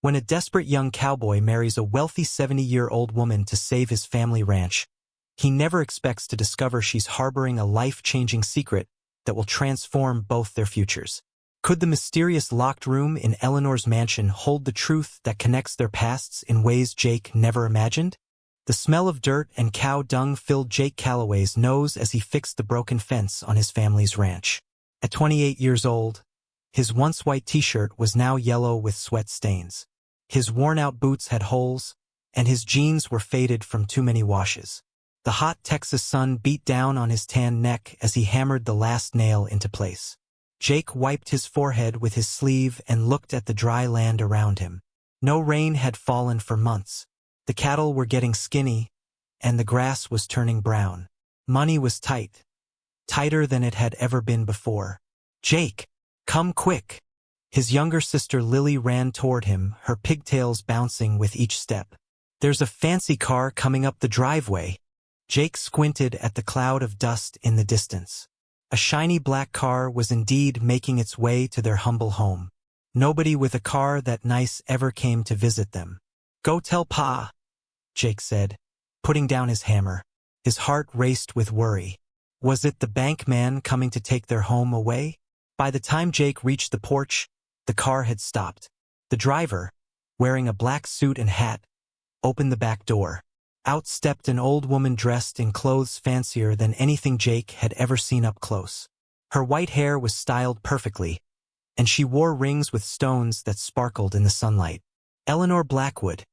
When a desperate young cowboy marries a wealthy 70-year-old woman to save his family ranch, he never expects to discover she's harboring a life-changing secret that will transform both their futures. Could the mysterious locked room in Eleanor's mansion hold the truth that connects their pasts in ways Jake never imagined? The smell of dirt and cow dung filled Jake Calloway's nose as he fixed the broken fence on his family's ranch. At 28 years old, his once white t-shirt was now yellow with sweat stains. His worn-out boots had holes, and his jeans were faded from too many washes. The hot Texas sun beat down on his tan neck as he hammered the last nail into place. Jake wiped his forehead with his sleeve and looked at the dry land around him. No rain had fallen for months. The cattle were getting skinny, and the grass was turning brown. Money was tight, tighter than it had ever been before. "Jake, come quick!" His younger sister Lily ran toward him, her pigtails bouncing with each step. "There's a fancy car coming up the driveway." Jake squinted at the cloud of dust in the distance. A shiny black car was indeed making its way to their humble home. Nobody with a car that nice ever came to visit them. "Go tell Pa," Jake said, putting down his hammer. His heart raced with worry. Was it the bank man coming to take their home away? By the time Jake reached the porch, the car had stopped. The driver, wearing a black suit and hat, opened the back door. Out stepped an old woman dressed in clothes fancier than anything Jake had ever seen up close. Her white hair was styled perfectly, and she wore rings with stones that sparkled in the sunlight. "Eleanor Blackwood,"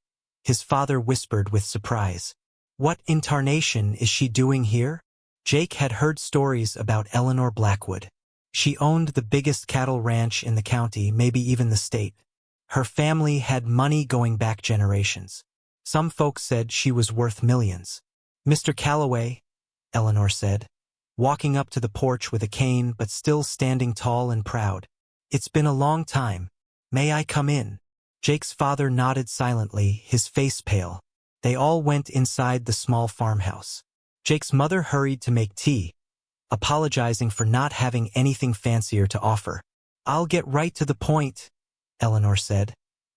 his father whispered with surprise. "What in tarnation is she doing here?" Jake had heard stories about Eleanor Blackwood. She owned the biggest cattle ranch in the county, maybe even the state. Her family had money going back generations. Some folks said she was worth millions. "Mr. Calloway," Eleanor said, walking up to the porch with a cane but still standing tall and proud. "It's been a long time. May I come in?" Jake's father nodded silently, his face pale. They all went inside the small farmhouse. Jake's mother hurried to make tea, apologizing for not having anything fancier to offer. "I'll get right to the point," Eleanor said,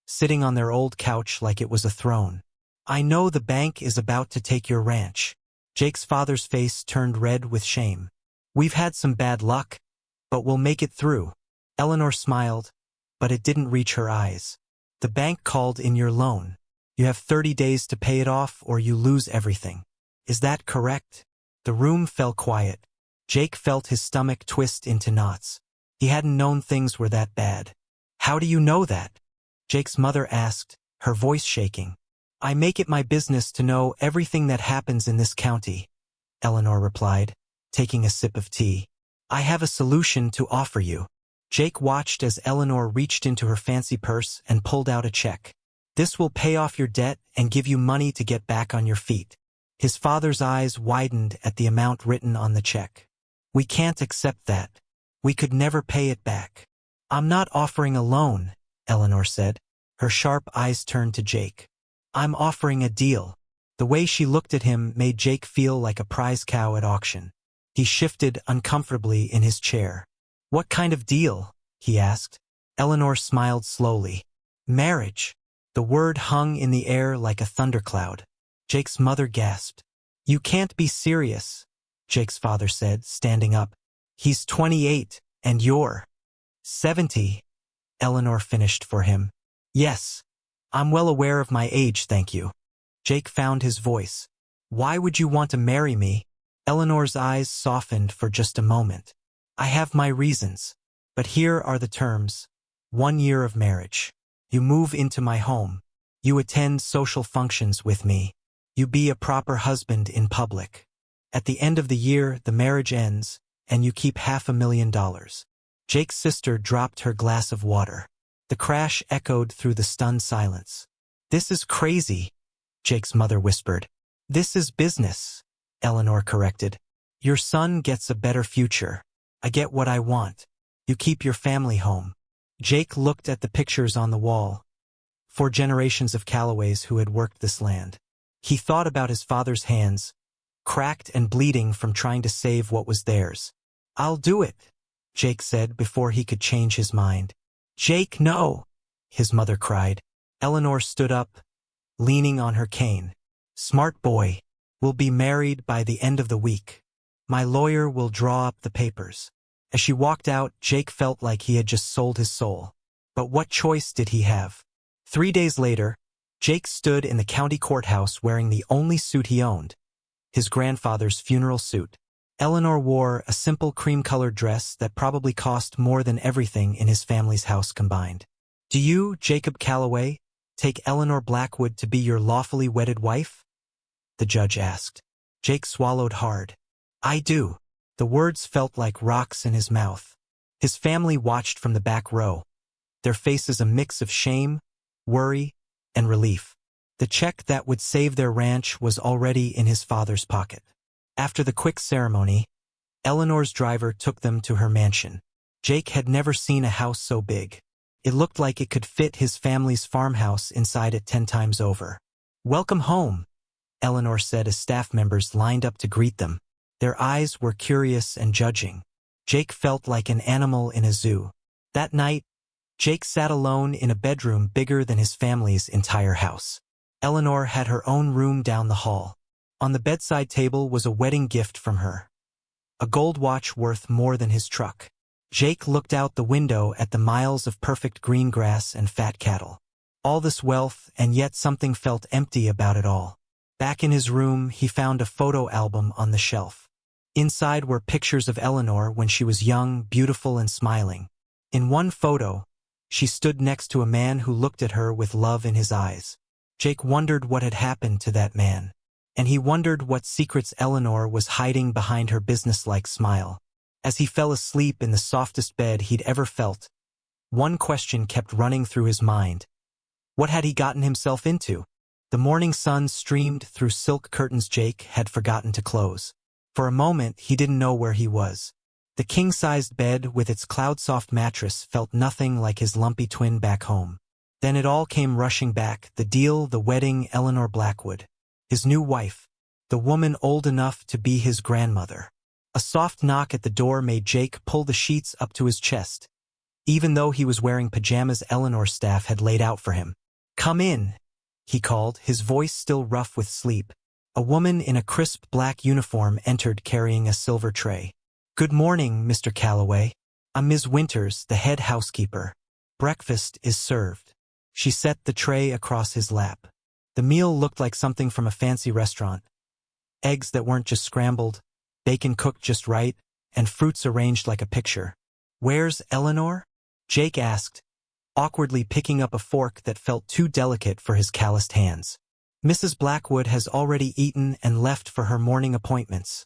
sitting on their old couch like it was a throne. "I know the bank is about to take your ranch." Jake's father's face turned red with shame. "We've had some bad luck, but we'll make it through." Eleanor smiled, but it didn't reach her eyes. "The bank called in your loan. You have 30 days to pay it off or you lose everything. Is that correct?" The room fell quiet. Jake felt his stomach twist into knots. He hadn't known things were that bad. "How do you know that?" Jake's mother asked, her voice shaking. "I make it my business to know everything that happens in this county," Eleanor replied, taking a sip of tea. "I have a solution to offer you." Jake watched as Eleanor reached into her fancy purse and pulled out a check. "This will pay off your debt and give you money to get back on your feet." His father's eyes widened at the amount written on the check. "We can't accept that. We could never pay it back." "I'm not offering a loan," Eleanor said. Her sharp eyes turned to Jake. "I'm offering a deal." The way she looked at him made Jake feel like a prize cow at auction. He shifted uncomfortably in his chair. "What kind of deal?" he asked. Eleanor smiled slowly. "Marriage." The word hung in the air like a thundercloud. Jake's mother gasped. "You can't be serious," Jake's father said, standing up. "He's 28, and you're 70. Eleanor finished for him. "Yes. I'm well aware of my age, thank you." Jake found his voice. "Why would you want to marry me?" Eleanor's eyes softened for just a moment. "I have my reasons, but here are the terms. 1 year of marriage. You move into my home. You attend social functions with me. You be a proper husband in public. At the end of the year, the marriage ends, and you keep $500,000. Jake's sister dropped her glass of water. The crash echoed through the stunned silence. "This is crazy," Jake's mother whispered. "This is business," Eleanor corrected. "Your son gets a better future. I get what I want. You keep your family home." Jake looked at the pictures on the wall. 4 generations of Calloways who had worked this land. He thought about his father's hands, cracked and bleeding from trying to save what was theirs. "I'll do it," Jake said before he could change his mind. "Jake, no!" his mother cried. Eleanor stood up, leaning on her cane. Smart boy. We'll be married by the end of the week. My lawyer will draw up the papers. As she walked out, Jake felt like he had just sold his soul. But what choice did he have? 3 days later, Jake stood in the county courthouse wearing the only suit he owned, his grandfather's funeral suit. Eleanor wore a simple cream-colored dress that probably cost more than everything in his family's house combined. Do you, Jacob Calloway, take Eleanor Blackwood to be your lawfully wedded wife? The judge asked. Jake swallowed hard. I do. The words felt like rocks in his mouth. His family watched from the back row, their faces a mix of shame, worry, and relief. The check that would save their ranch was already in his father's pocket. After the quick ceremony, Eleanor's driver took them to her mansion. Jake had never seen a house so big. It looked like it could fit his family's farmhouse inside it 10 times over. Welcome home, Eleanor said as staff members lined up to greet them. Their eyes were curious and judging. Jake felt like an animal in a zoo. That night, Jake sat alone in a bedroom bigger than his family's entire house. Eleanor had her own room down the hall. On the bedside table was a wedding gift from her, a gold watch worth more than his truck. Jake looked out the window at the miles of perfect green grass and fat cattle. All this wealth, and yet something felt empty about it all. Back in his room, he found a photo album on the shelf. Inside were pictures of Eleanor when she was young, beautiful, and smiling. In one photo, she stood next to a man who looked at her with love in his eyes. Jake wondered what had happened to that man. And he wondered what secrets Eleanor was hiding behind her businesslike smile. As he fell asleep in the softest bed he'd ever felt, one question kept running through his mind. What had he gotten himself into? The morning sun streamed through silk curtains Jake had forgotten to close. For a moment, he didn't know where he was. The king-sized bed with its cloud-soft mattress felt nothing like his lumpy twin back home. Then it all came rushing back, the deal, the wedding, Eleanor Blackwood. His new wife, the woman old enough to be his grandmother. A soft knock at the door made Jake pull the sheets up to his chest. Even though he was wearing pajamas Eleanor's staff had laid out for him. Come in, he called, his voice still rough with sleep. A woman in a crisp black uniform entered carrying a silver tray. Good morning, Mr. Calloway. I'm Ms. Winters, the head housekeeper. Breakfast is served. She set the tray across his lap. The meal looked like something from a fancy restaurant. Eggs that weren't just scrambled, bacon cooked just right, and fruits arranged like a picture. Where's Eleanor? Jake asked, awkwardly picking up a fork that felt too delicate for his calloused hands. Mrs. Blackwood has already eaten and left for her morning appointments,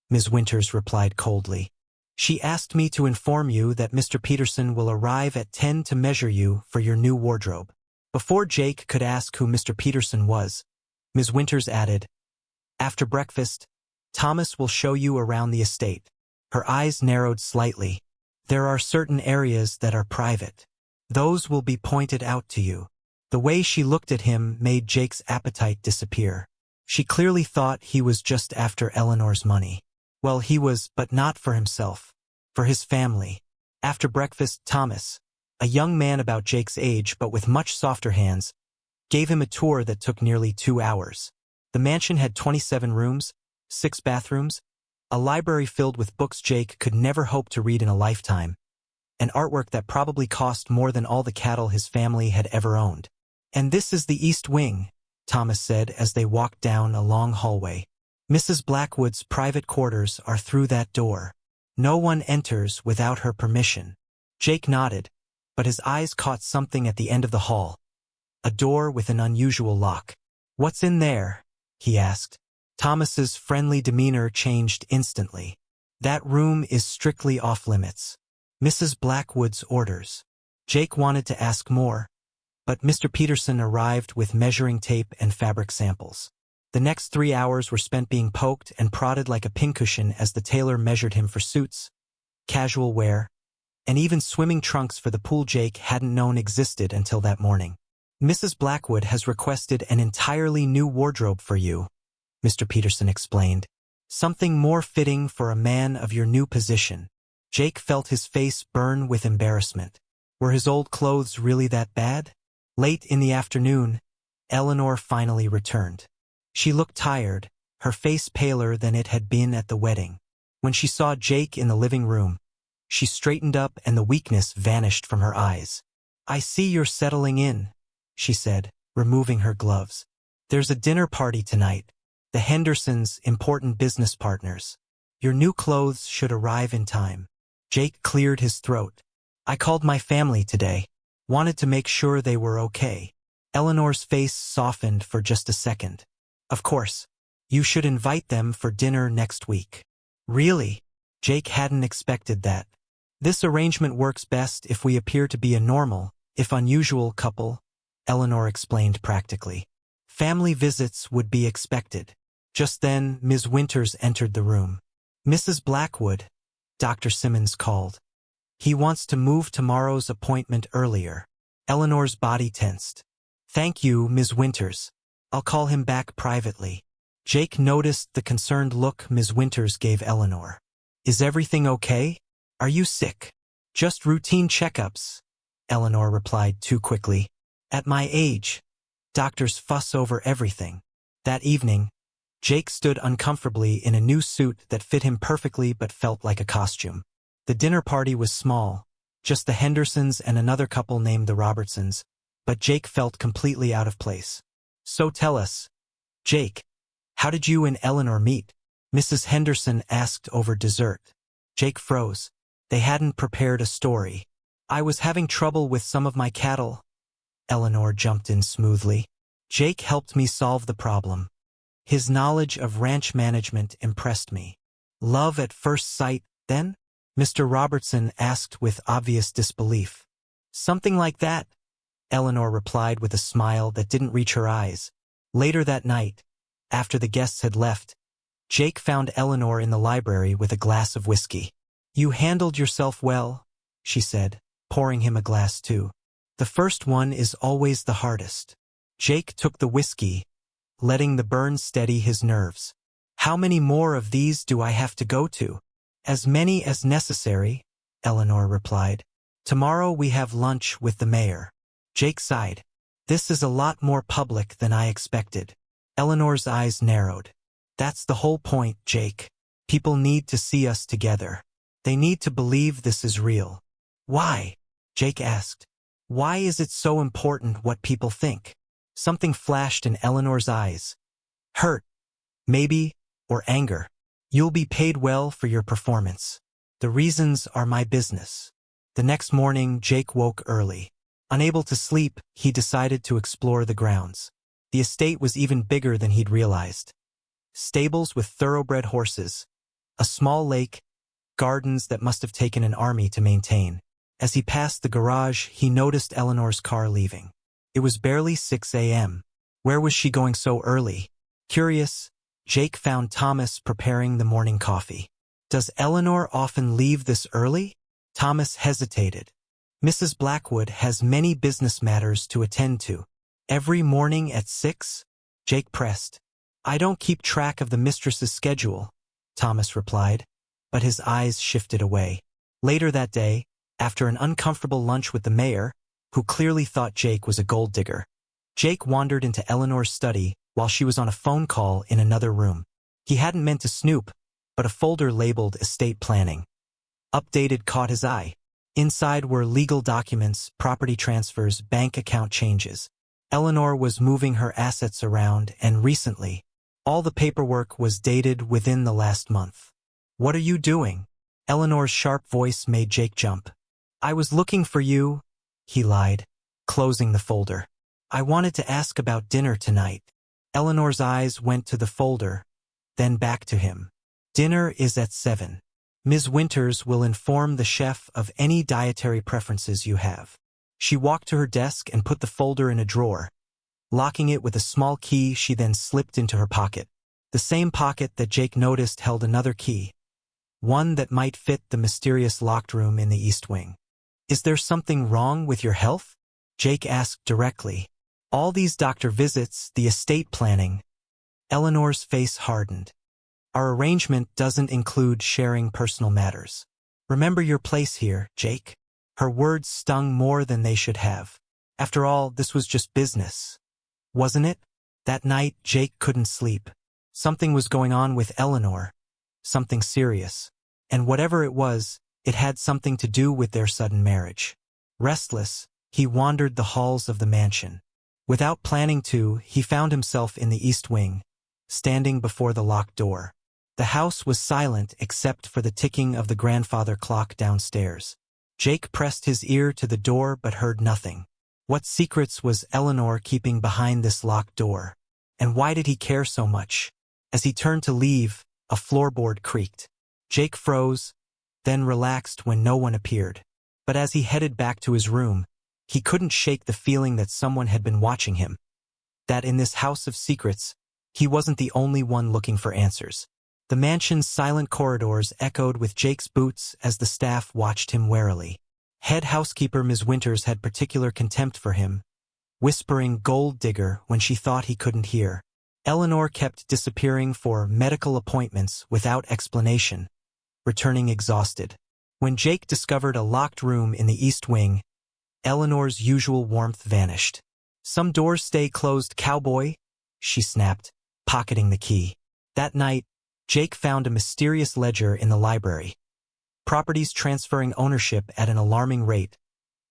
Ms. Winters replied coldly. She asked me to inform you that Mr. Peterson will arrive at 10 to measure you for your new wardrobe. Before Jake could ask who Mr. Peterson was, Ms. Winters added, after breakfast, Thomas will show you around the estate. Her eyes narrowed slightly. There are certain areas that are private. Those will be pointed out to you. The way she looked at him made Jake's appetite disappear. She clearly thought he was just after Eleanor's money. Well, he was, but not for himself. For his family. After breakfast, Thomas, a young man about Jake's age but with much softer hands, gave him a tour that took nearly 2 hours. The mansion had 27 rooms, 6 bathrooms, a library filled with books Jake could never hope to read in a lifetime, and artwork that probably cost more than all the cattle his family had ever owned. And this is the East Wing, Thomas said as they walked down a long hallway. Mrs. Blackwood's private quarters are through that door. No one enters without her permission. Jake nodded, but his eyes caught something at the end of the hall. A door with an unusual lock. What's in there? He asked. Thomas's friendly demeanor changed instantly. That room is strictly off-limits. Mrs. Blackwood's orders. Jake wanted to ask more, but Mr. Peterson arrived with measuring tape and fabric samples. The next 3 hours were spent being poked and prodded like a pincushion as the tailor measured him for suits, casual wear, and even swimming trunks for the pool Jake hadn't known existed until that morning. Mrs. Blackwood has requested an entirely new wardrobe for you, Mr. Peterson explained. Something more fitting for a man of your new position. Jake felt his face burn with embarrassment. Were his old clothes really that bad? Late in the afternoon, Eleanor finally returned. She looked tired, her face paler than it had been at the wedding. When she saw Jake in the living room, she straightened up and the weakness vanished from her eyes. "I see you're settling in," she said, removing her gloves. "There's a dinner party tonight. The Hendersons, important business partners. Your new clothes should arrive in time." Jake cleared his throat. "I called my family today. Wanted to make sure they were okay." Eleanor's face softened for just a second. "Of course. You should invite them for dinner next week." "Really?" Jake hadn't expected that. "This arrangement works best if we appear to be a normal, if unusual couple," Eleanor explained practically. "Family visits would be expected." Just then, Ms. Winters entered the room. "Mrs. Blackwood," Dr. Simmons called. "He wants to move tomorrow's appointment earlier." Eleanor's body tensed. "Thank you, Ms. Winters. I'll call him back privately." Jake noticed the concerned look Ms. Winters gave Eleanor. "Is everything okay? Are you sick?" "Just routine checkups," Eleanor replied too quickly. "At my age, doctors fuss over everything." That evening, Jake stood uncomfortably in a new suit that fit him perfectly but felt like a costume. The dinner party was small, just the Hendersons and another couple named the Robertsons, but Jake felt completely out of place. "So tell us, Jake, how did you and Eleanor meet?" Mrs. Henderson asked over dessert. Jake froze. They hadn't prepared a story. "I was having trouble with some of my cattle." Eleanor jumped in smoothly. "Jake helped me solve the problem. His knowledge of ranch management impressed me." "Love at first sight, then?" Mr. Robertson asked with obvious disbelief. "Something like that," Eleanor replied with a smile that didn't reach her eyes. Later that night, after the guests had left, Jake found Eleanor in the library with a glass of whiskey. "You handled yourself well," she said, pouring him a glass too. "The first one is always the hardest." Jake took the whiskey, letting the burn steady his nerves. "How many more of these do I have to go to?" "As many as necessary," Eleanor replied. "Tomorrow we have lunch with the mayor." Jake sighed. "This is a lot more public than I expected." Eleanor's eyes narrowed. "That's the whole point, Jake. People need to see us together. They need to believe this is real." "Why?" Jake asked. "Why is it so important what people think?" Something flashed in Eleanor's eyes. "Hurt, maybe, or anger. You'll be paid well for your performance. The reasons are my business." The next morning, Jake woke early. Unable to sleep, he decided to explore the grounds. The estate was even bigger than he'd realized. Stables with thoroughbred horses, a small lake, gardens that must have taken an army to maintain. As he passed the garage, he noticed Eleanor's car leaving. It was barely 6 a.m. Where was she going so early? Curious, Jake found Thomas preparing the morning coffee. "Does Eleanor often leave this early?" Thomas hesitated. "Mrs. Blackwood has many business matters to attend to." "Every morning at 6? Jake pressed. "I don't keep track of the mistress's schedule," Thomas replied, but his eyes shifted away. Later that day, after an uncomfortable lunch with the mayor, who clearly thought Jake was a gold digger, Jake wandered into Eleanor's study while she was on a phone call in another room. He hadn't meant to snoop, but a folder labeled estate planning updated caught his eye. Inside were legal documents, property transfers, bank account changes. Eleanor was moving her assets around, and recently, all the paperwork was dated within the last month. "What are you doing?" Eleanor's sharp voice made Jake jump. "I was looking for you," he lied, closing the folder. "I wanted to ask about dinner tonight." Eleanor's eyes went to the folder, then back to him. "Dinner is at 7. Ms. Winters will inform the chef of any dietary preferences you have." She walked to her desk and put the folder in a drawer. Locking it with a small key, she then slipped into her pocket. The same pocket that Jake noticed held another key, one that might fit the mysterious locked room in the East Wing. "Is there something wrong with your health?" Jake asked directly. "All these doctor visits, the estate planning." Eleanor's face hardened. "Our arrangement doesn't include sharing personal matters. Remember your place here, Jake." Her words stung more than they should have. After all, this was just business, wasn't it? That night, Jake couldn't sleep. Something was going on with Eleanor. Something serious. And whatever it was, it had something to do with their sudden marriage. Restless, he wandered the halls of the mansion. Without planning to, he found himself in the east wing, standing before the locked door. The house was silent except for the ticking of the grandfather clock downstairs. Jake pressed his ear to the door but heard nothing. What secrets was Eleanor keeping behind this locked door? And why did he care so much? As he turned to leave, a floorboard creaked. Jake froze, then relaxed when no one appeared. But as he headed back to his room, he couldn't shake the feeling that someone had been watching him. That in this house of secrets, he wasn't the only one looking for answers. The mansion's silent corridors echoed with Jake's boots as the staff watched him warily. Head housekeeper Ms. Winters had particular contempt for him, whispering "gold digger" when she thought he couldn't hear. Eleanor kept disappearing for medical appointments without explanation, returning exhausted. When Jake discovered a locked room in the east wing, Eleanor's usual warmth vanished. "Some doors stay closed, Cowboy," she snapped, pocketing the key. That night, Jake found a mysterious ledger in the library. Properties transferring ownership at an alarming rate,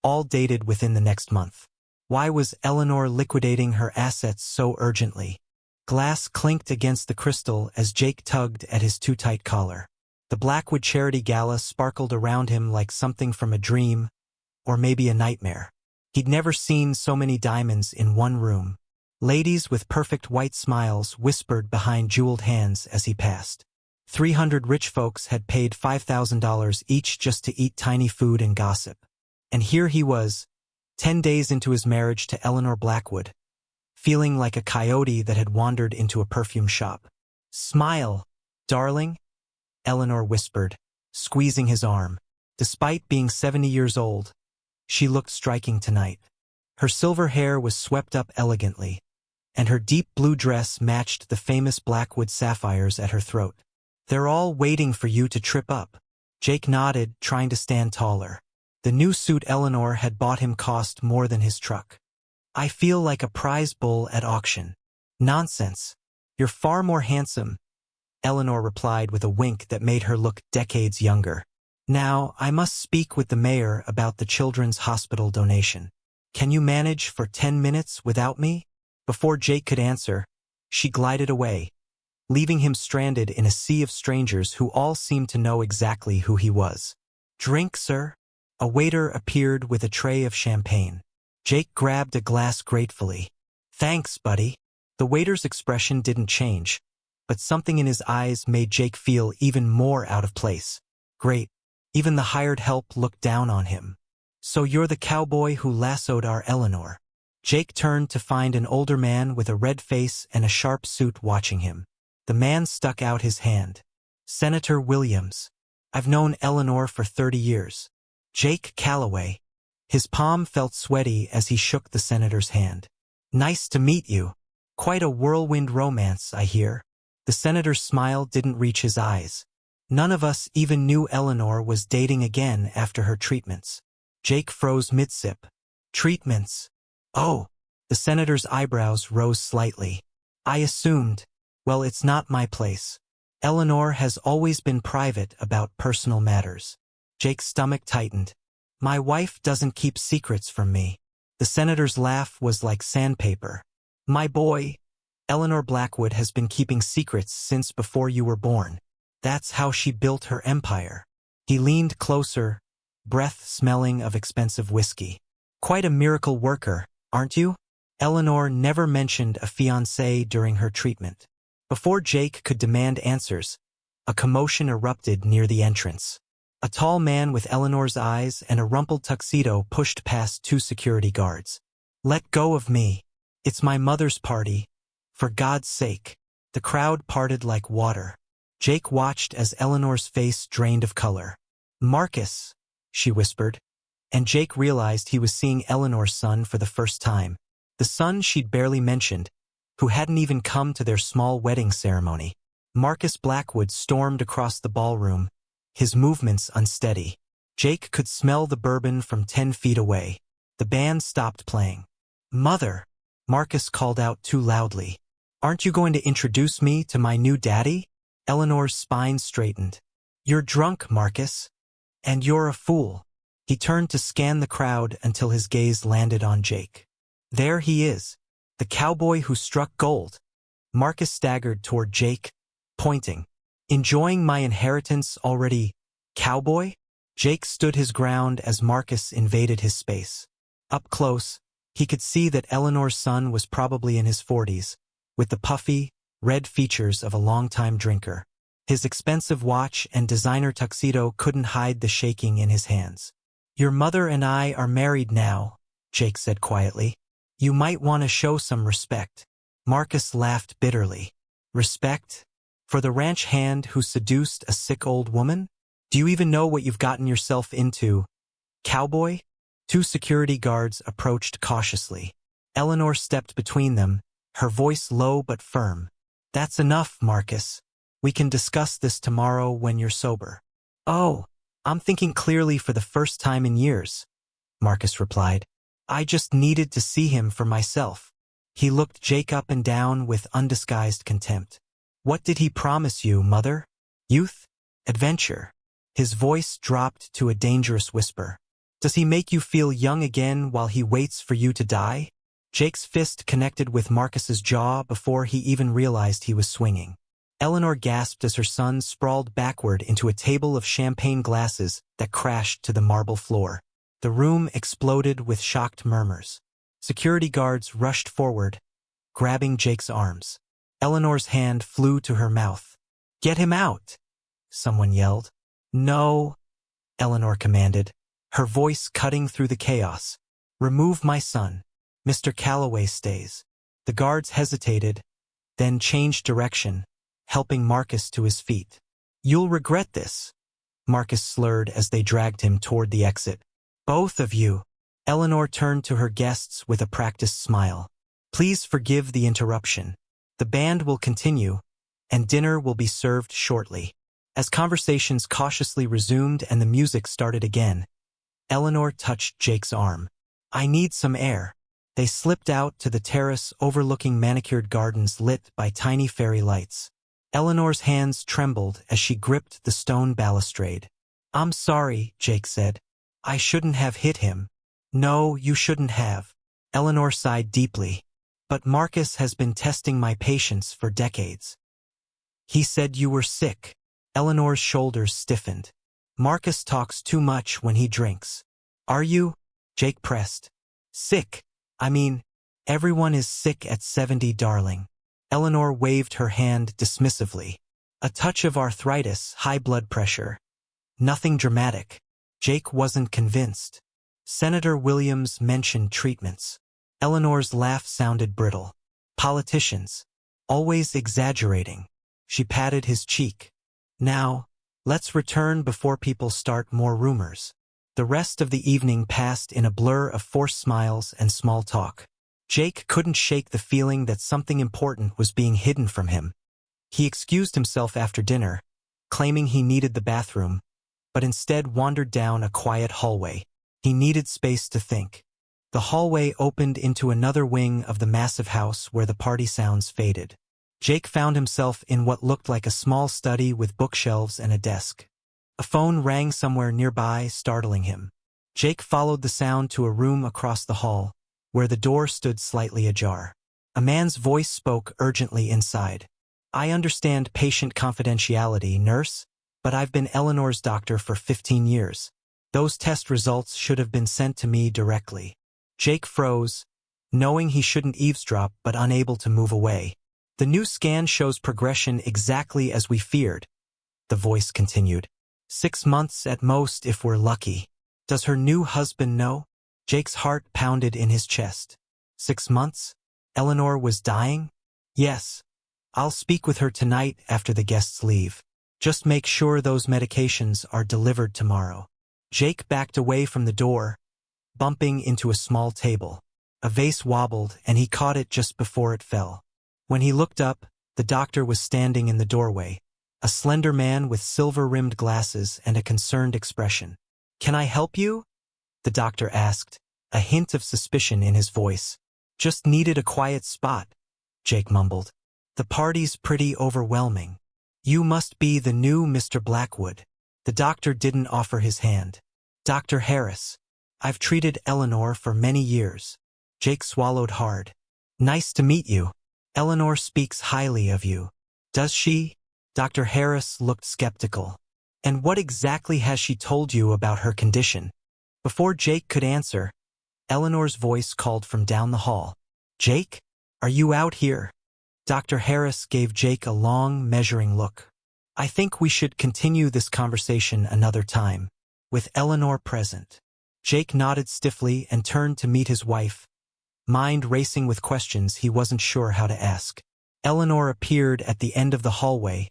all dated within the next month. Why was Eleanor liquidating her assets so urgently? Glass clinked against the crystal as Jake tugged at his too-tight collar. The Blackwood Charity Gala sparkled around him like something from a dream, or maybe a nightmare. He'd never seen so many diamonds in one room. Ladies with perfect white smiles whispered behind jeweled hands as he passed. 300 rich folks had paid $5,000 each just to eat tiny food and gossip. And here he was, 10 days into his marriage to Eleanor Blackwood, feeling like a coyote that had wandered into a perfume shop. "Smile, darling," Eleanor whispered, squeezing his arm. Despite being 70 years old, she looked striking tonight. Her silver hair was swept up elegantly, and her deep blue dress matched the famous Blackwood sapphires at her throat. "They're all waiting for you to trip up." Jake nodded, trying to stand taller. The new suit Eleanor had bought him cost more than his truck. "I feel like a prize bull at auction." "Nonsense. You're far more handsome," Eleanor replied with a wink that made her look decades younger. "Now, I must speak with the mayor about the children's hospital donation. Can you manage for 10 minutes without me?" Before Jake could answer, she glided away, leaving him stranded in a sea of strangers who all seemed to know exactly who he was. "Drink, sir?" A waiter appeared with a tray of champagne. Jake grabbed a glass gratefully. "Thanks, buddy." The waiter's expression didn't change, but something in his eyes made Jake feel even more out of place. Great. Even the hired help looked down on him. "So you're the cowboy who lassoed our Eleanor." Jake turned to find an older man with a red face and a sharp suit watching him. The man stuck out his hand. "Senator Williams. I've known Eleanor for 30 years. Jake Calloway." His palm felt sweaty as he shook the senator's hand. "Nice to meet you. Quite a whirlwind romance, I hear." The senator's smile didn't reach his eyes. "None of us even knew Eleanor was dating again after her treatments." Jake froze mid-sip. "Treatments? Oh." The senator's eyebrows rose slightly. "I assumed. Well, it's not my place. Eleanor has always been private about personal matters." Jake's stomach tightened. "My wife doesn't keep secrets from me." The senator's laugh was like sandpaper. "My boy, Eleanor Blackwood has been keeping secrets since before you were born. That's how she built her empire." He leaned closer, breath smelling of expensive whiskey. "Quite a miracle worker, aren't you?" Eleanor never mentioned a fiancé during her treatment. Before Jake could demand answers, a commotion erupted near the entrance. A tall man with Eleanor's eyes and a rumpled tuxedo pushed past 2 security guards. "Let go of me. It's my mother's party. For God's sake." The crowd parted like water. Jake watched as Eleanor's face drained of color. "Marcus," she whispered, and Jake realized he was seeing Eleanor's son for the first time. The son she'd barely mentioned, who hadn't even come to their small wedding ceremony. Marcus Blackwood stormed across the ballroom, his movements unsteady. Jake could smell the bourbon from 10 feet away. The band stopped playing. "Mother," Marcus called out too loudly. "Aren't you going to introduce me to my new daddy?" Eleanor's spine straightened. "You're drunk, Marcus. And you're a fool." He turned to scan the crowd until his gaze landed on Jake. There he is, the cowboy who struck gold. Marcus staggered toward Jake, pointing. "Enjoying my inheritance already, cowboy?" Jake stood his ground as Marcus invaded his space. Up close, he could see that Eleanor's son was probably in his 40s, with the puffy, red features of a longtime drinker. His expensive watch and designer tuxedo couldn't hide the shaking in his hands. "Your mother and I are married now," Jake said quietly. "You might want to show some respect." Marcus laughed bitterly. "Respect? For the ranch hand who seduced a sick old woman? Do you even know what you've gotten yourself into, cowboy?" Two security guards approached cautiously. Eleanor stepped between them, her voice low but firm. "That's enough, Marcus. We can discuss this tomorrow when you're sober." "Oh, I'm thinking clearly for the first time in years," Marcus replied. "I just needed to see him for myself." He looked Jake up and down with undisguised contempt. "What did he promise you, mother? Youth? Adventure?" His voice dropped to a dangerous whisper. "Does he make you feel young again while he waits for you to die?" Jake's fist connected with Marcus's jaw before he even realized he was swinging. Eleanor gasped as her son sprawled backward into a table of champagne glasses that crashed to the marble floor. The room exploded with shocked murmurs. Security guards rushed forward, grabbing Jake's arms. Eleanor's hand flew to her mouth. "Get him out!" someone yelled. "No," Eleanor commanded, her voice cutting through the chaos. "Remove my son. Mr. Calloway stays." The guards hesitated, then changed direction, helping Marcus to his feet. "You'll regret this," Marcus slurred as they dragged him toward the exit. "Both of you." Eleanor turned to her guests with a practiced smile. "Please forgive the interruption. The band will continue, and dinner will be served shortly." As conversations cautiously resumed and the music started again, Eleanor touched Jake's arm. "I need some air." They slipped out to the terrace overlooking manicured gardens lit by tiny fairy lights. Eleanor's hands trembled as she gripped the stone balustrade. "I'm sorry," Jake said. "I shouldn't have hit him." "No, you shouldn't have." Eleanor sighed deeply. "But Marcus has been testing my patience for decades. He said you were sick." Eleanor's shoulders stiffened. "Marcus talks too much when he drinks." "Are you?" Jake pressed. "Sick? I mean, everyone is sick at 70, darling." Eleanor waved her hand dismissively. "A touch of arthritis, high blood pressure. Nothing dramatic." Jake wasn't convinced. Senator Williams mentioned treatments. Eleanor's laugh sounded brittle. "Politicians. Always exaggerating." She patted his cheek. "Now, let's return before people start more rumors." The rest of the evening passed in a blur of forced smiles and small talk. Jake couldn't shake the feeling that something important was being hidden from him. He excused himself after dinner, claiming he needed the bathroom, but instead wandered down a quiet hallway. He needed space to think. The hallway opened into another wing of the massive house where the party sounds faded. Jake found himself in what looked like a small study with bookshelves and a desk. A phone rang somewhere nearby, startling him. Jake followed the sound to a room across the hall, where the door stood slightly ajar. A man's voice spoke urgently inside. "I understand patient confidentiality, nurse, but I've been Eleanor's doctor for 15 years. Those test results should have been sent to me directly." Jake froze, knowing he shouldn't eavesdrop but unable to move away. "The new scan shows progression exactly as we feared," the voice continued. 6 months at most if we're lucky. Does her new husband know?" Jake's heart pounded in his chest. 6 months? Eleanor was dying? "Yes. I'll speak with her tonight after the guests leave. Just make sure those medications are delivered tomorrow." Jake backed away from the door, bumping into a small table. A vase wobbled, and he caught it just before it fell. When he looked up, the doctor was standing in the doorway, a slender man with silver-rimmed glasses and a concerned expression. "Can I help you?" the doctor asked, a hint of suspicion in his voice. Just needed a quiet spot, Jake mumbled. The party's pretty overwhelming. You must be the new Mr. Blackwood. The doctor didn't offer his hand. Dr. Harris. I've treated Eleanor for many years. Jake swallowed hard. Nice to meet you. Eleanor speaks highly of you. Does she? Dr. Harris looked skeptical. And what exactly has she told you about her condition? Before Jake could answer, Eleanor's voice called from down the hall. Jake? Are you out here? Dr. Harris gave Jake a long, measuring look. I think we should continue this conversation another time, with Eleanor present. Jake nodded stiffly and turned to meet his wife, mind racing with questions he wasn't sure how to ask. Eleanor appeared at the end of the hallway,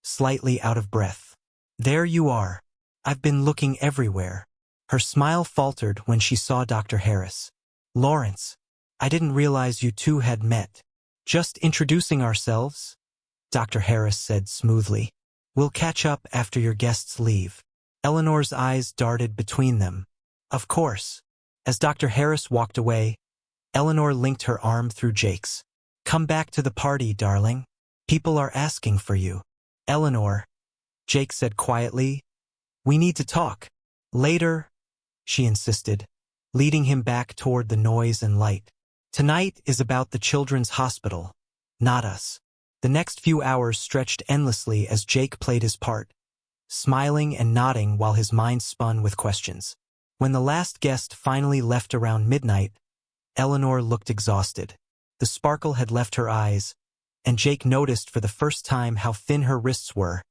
slightly out of breath. There you are. I've been looking everywhere. Her smile faltered when she saw Dr. Harris. Lawrence, I didn't realize you two had met. Just introducing ourselves, Dr. Harris said smoothly. We'll catch up after your guests leave. Eleanor's eyes darted between them. Of course. As Dr. Harris walked away, Eleanor linked her arm through Jake's. Come back to the party, darling. People are asking for you. Eleanor, Jake said quietly. We need to talk. Later, she insisted, leading him back toward the noise and light. Tonight is about the children's hospital, not us. The next few hours stretched endlessly as Jake played his part, smiling and nodding while his mind spun with questions. When the last guest finally left around midnight, Eleanor looked exhausted. The sparkle had left her eyes, and Jake noticed for the first time how thin her wrists were,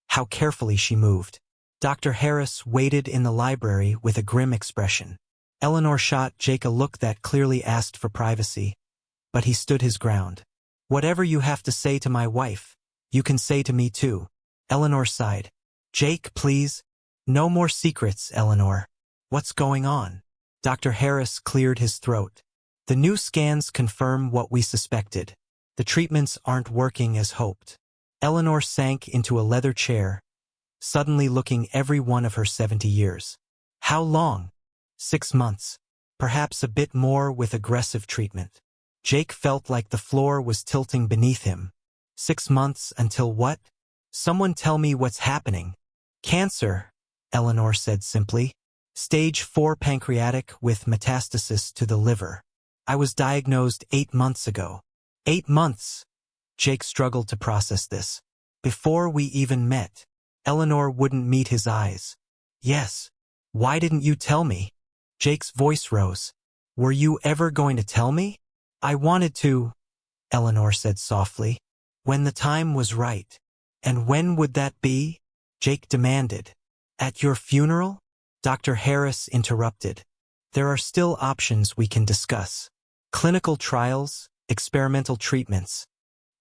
how carefully she moved. Dr. Harris waited in the library with a grim expression. Eleanor shot Jake a look that clearly asked for privacy, but he stood his ground. Whatever you have to say to my wife, you can say to me too. Eleanor sighed. Jake, please. No more secrets, Eleanor. What's going on? Dr. Harris cleared his throat. The new scans confirm what we suspected. The treatments aren't working as hoped. Eleanor sank into a leather chair, suddenly looking every one of her 70 years. How long? 6 months. Perhaps a bit more with aggressive treatment. Jake felt like the floor was tilting beneath him. 6 months until what? Someone tell me what's happening. Cancer, Eleanor said simply. Stage 4 pancreatic with metastasis to the liver. I was diagnosed 8 months ago. 8 months. Jake struggled to process this. Before we even met. Eleanor wouldn't meet his eyes. Yes. Why didn't you tell me? Jake's voice rose. Were you ever going to tell me? I wanted to, Eleanor said softly. When the time was right. And when would that be? Jake demanded. At your funeral? Dr. Harris interrupted. There are still options we can discuss. Clinical trials, experimental treatments.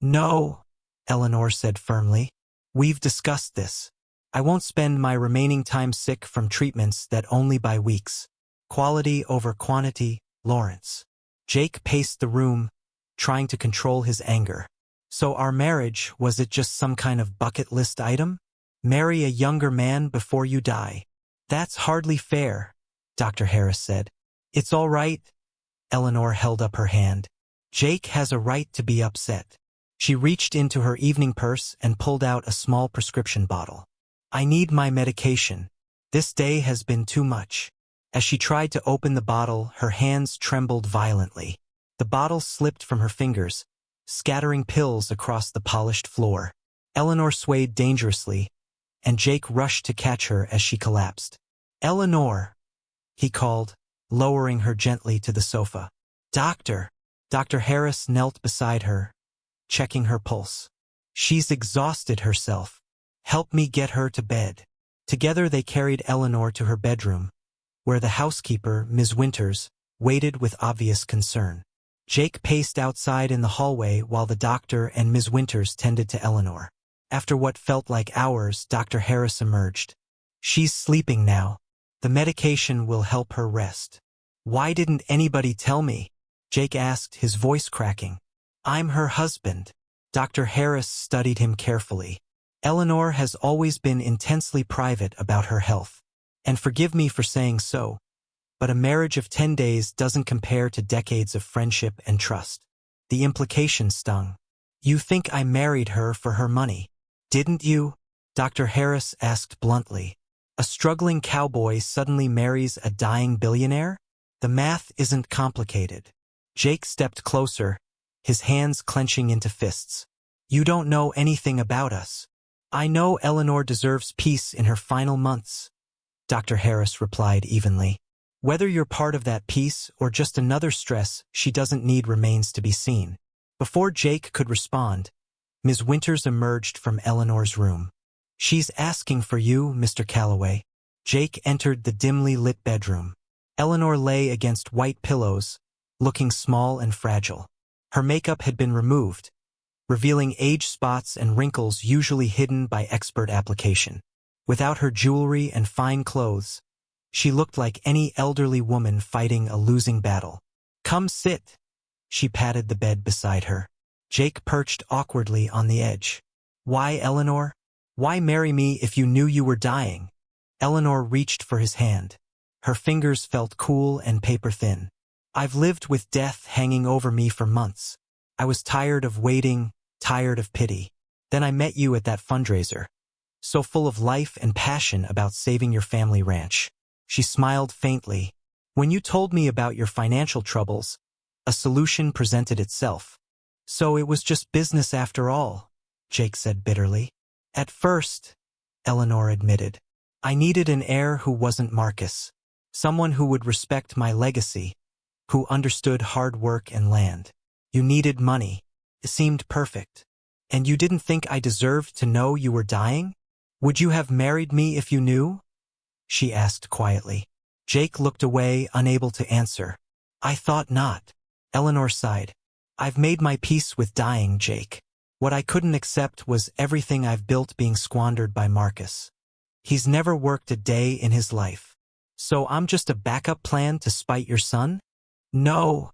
No, Eleanor said firmly. We've discussed this. I won't spend my remaining time sick from treatments that only buy weeks. Quality over quantity, Lawrence. Jake paced the room, trying to control his anger. So our marriage, was it just some kind of bucket list item? Marry a younger man before you die. That's hardly fair, Dr. Harris said. It's all right. Eleanor held up her hand. Jake has a right to be upset. She reached into her evening purse and pulled out a small prescription bottle. I need my medication. This day has been too much. As she tried to open the bottle, her hands trembled violently. The bottle slipped from her fingers, scattering pills across the polished floor. Eleanor swayed dangerously, and Jake rushed to catch her as she collapsed. Eleanor, he called, lowering her gently to the sofa. Doctor. Dr. Harris knelt beside her, checking her pulse. She's exhausted herself. Help me get her to bed. Together they carried Eleanor to her bedroom, where the housekeeper, Ms. Winters, waited with obvious concern. Jake paced outside in the hallway while the doctor and Ms. Winters tended to Eleanor. After what felt like hours, Dr. Harris emerged. She's sleeping now. The medication will help her rest. Why didn't anybody tell me? Jake asked, his voice cracking. I'm her husband. Dr. Harris studied him carefully. Eleanor has always been intensely private about her health. And forgive me for saying so, But a marriage of 10 days doesn't compare to decades of friendship and trust. The implication stung. You think I married her for her money, didn't you? Dr. Harris asked bluntly. A struggling cowboy suddenly marries a dying billionaire? The math isn't complicated. Jake stepped closer, his hands clenching into fists. You don't know anything about us. I know Eleanor deserves peace in her final months, Dr. Harris replied evenly. Whether you're part of that peace or just another stress she doesn't need remains to be seen. Before Jake could respond, Ms. Winters emerged from Eleanor's room. She's asking for you, Mr. Calloway. Jake entered the dimly lit bedroom. Eleanor lay against white pillows, looking small and fragile. Her makeup had been removed, revealing age spots and wrinkles usually hidden by expert application. Without her jewelry and fine clothes, she looked like any elderly woman fighting a losing battle. Come sit. She patted the bed beside her. Jake perched awkwardly on the edge. Why, Eleanor? Why marry me if you knew you were dying? Eleanor reached for his hand. Her fingers felt cool and paper-thin. I've lived with death hanging over me for months. I was tired of waiting, tired of pity. Then I met you at that fundraiser. So full of life and passion about saving your family ranch. She smiled faintly. When you told me about your financial troubles, a solution presented itself. So it was just business after all, Jake said bitterly. At first, Eleanor admitted, I needed an heir who wasn't Marcus. Someone who would respect my legacy, who understood hard work and land. You needed money. It seemed perfect. And you didn't think I deserved to know you were dying? Would you have married me if you knew? She asked quietly. Jake looked away, unable to answer. I thought not. Eleanor sighed. I've made my peace with dying, Jake. What I couldn't accept was everything I've built being squandered by Marcus. He's never worked a day in his life. So I'm just a backup plan to spite your son? No.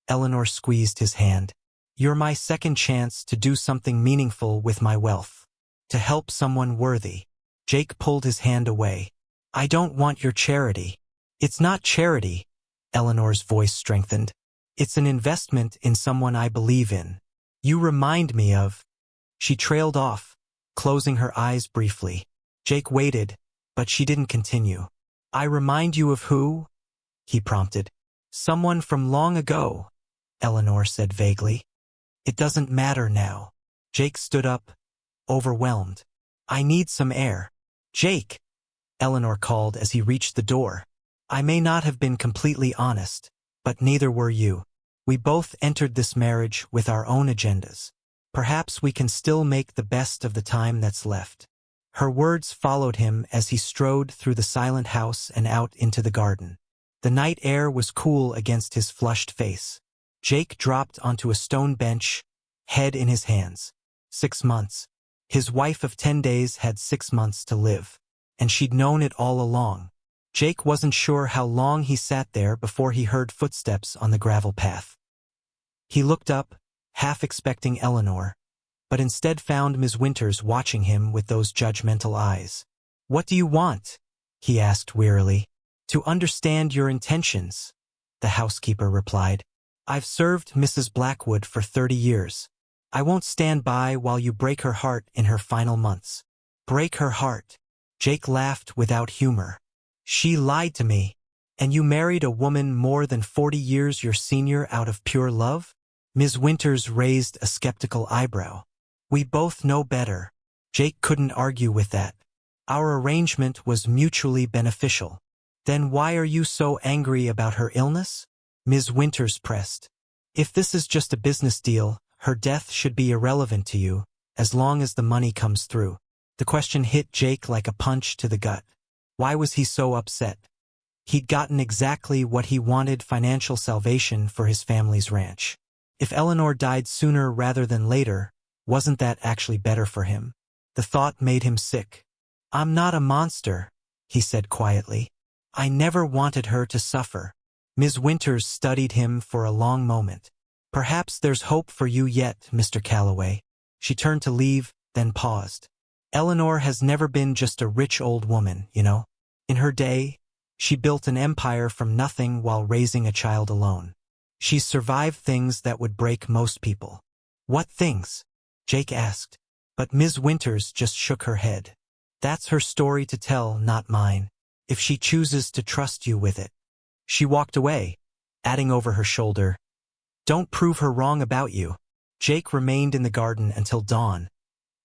Eleanor squeezed his hand. You're my second chance to do something meaningful with my wealth. To help someone worthy. Jake pulled his hand away. I don't want your charity. It's not charity. Eleanor's voice strengthened. It's an investment in someone I believe in. You remind me of... She trailed off, closing her eyes briefly. Jake waited, but she didn't continue. I remind you of who? He prompted. Someone from long ago, Eleanor said vaguely. It doesn't matter now. Jake stood up, overwhelmed. I need some air. Jake, Eleanor called as he reached the door. I may not have been completely honest, but neither were you. We both entered this marriage with our own agendas. Perhaps we can still make the best of the time that's left. Her words followed him as he strode through the silent house and out into the garden. The night air was cool against his flushed face. Jake dropped onto a stone bench, head in his hands. 6 months. His wife of 10 days had 6 months to live. And she'd known it all along. Jake wasn't sure how long he sat there before he heard footsteps on the gravel path. He looked up, half expecting Eleanor, but instead found Ms. Winters watching him with those judgmental eyes. What do you want? He asked wearily. To understand your intentions, the housekeeper replied. I've served Mrs. Blackwood for 30 years. I won't stand by while you break her heart in her final months. Break her heart. Jake laughed without humor. She lied to me. And you married a woman more than 40 years your senior out of pure love? Ms. Winters raised a skeptical eyebrow. We both know better. Jake couldn't argue with that. Our arrangement was mutually beneficial. Then why are you so angry about her illness? Ms. Winters pressed. If this is just a business deal, her death should be irrelevant to you, as long as the money comes through. The question hit Jake like a punch to the gut. Why was he so upset? He'd gotten exactly what he wanted: financial salvation for his family's ranch. If Eleanor died sooner rather than later, wasn't that actually better for him? The thought made him sick. I'm not a monster, he said quietly. I never wanted her to suffer. Ms. Winters studied him for a long moment. Perhaps there's hope for you yet, Mr. Calloway. She turned to leave, then paused. Eleanor has never been just a rich old woman, you know. In her day, She built an empire from nothing while raising a child alone. She's survived things that would break most people. What things? Jake asked. But Ms. Winters just shook her head. That's her story to tell, not mine. If she chooses to trust you with it. She walked away, adding over her shoulder, "Don't prove her wrong about you." Jake remained in the garden until dawn,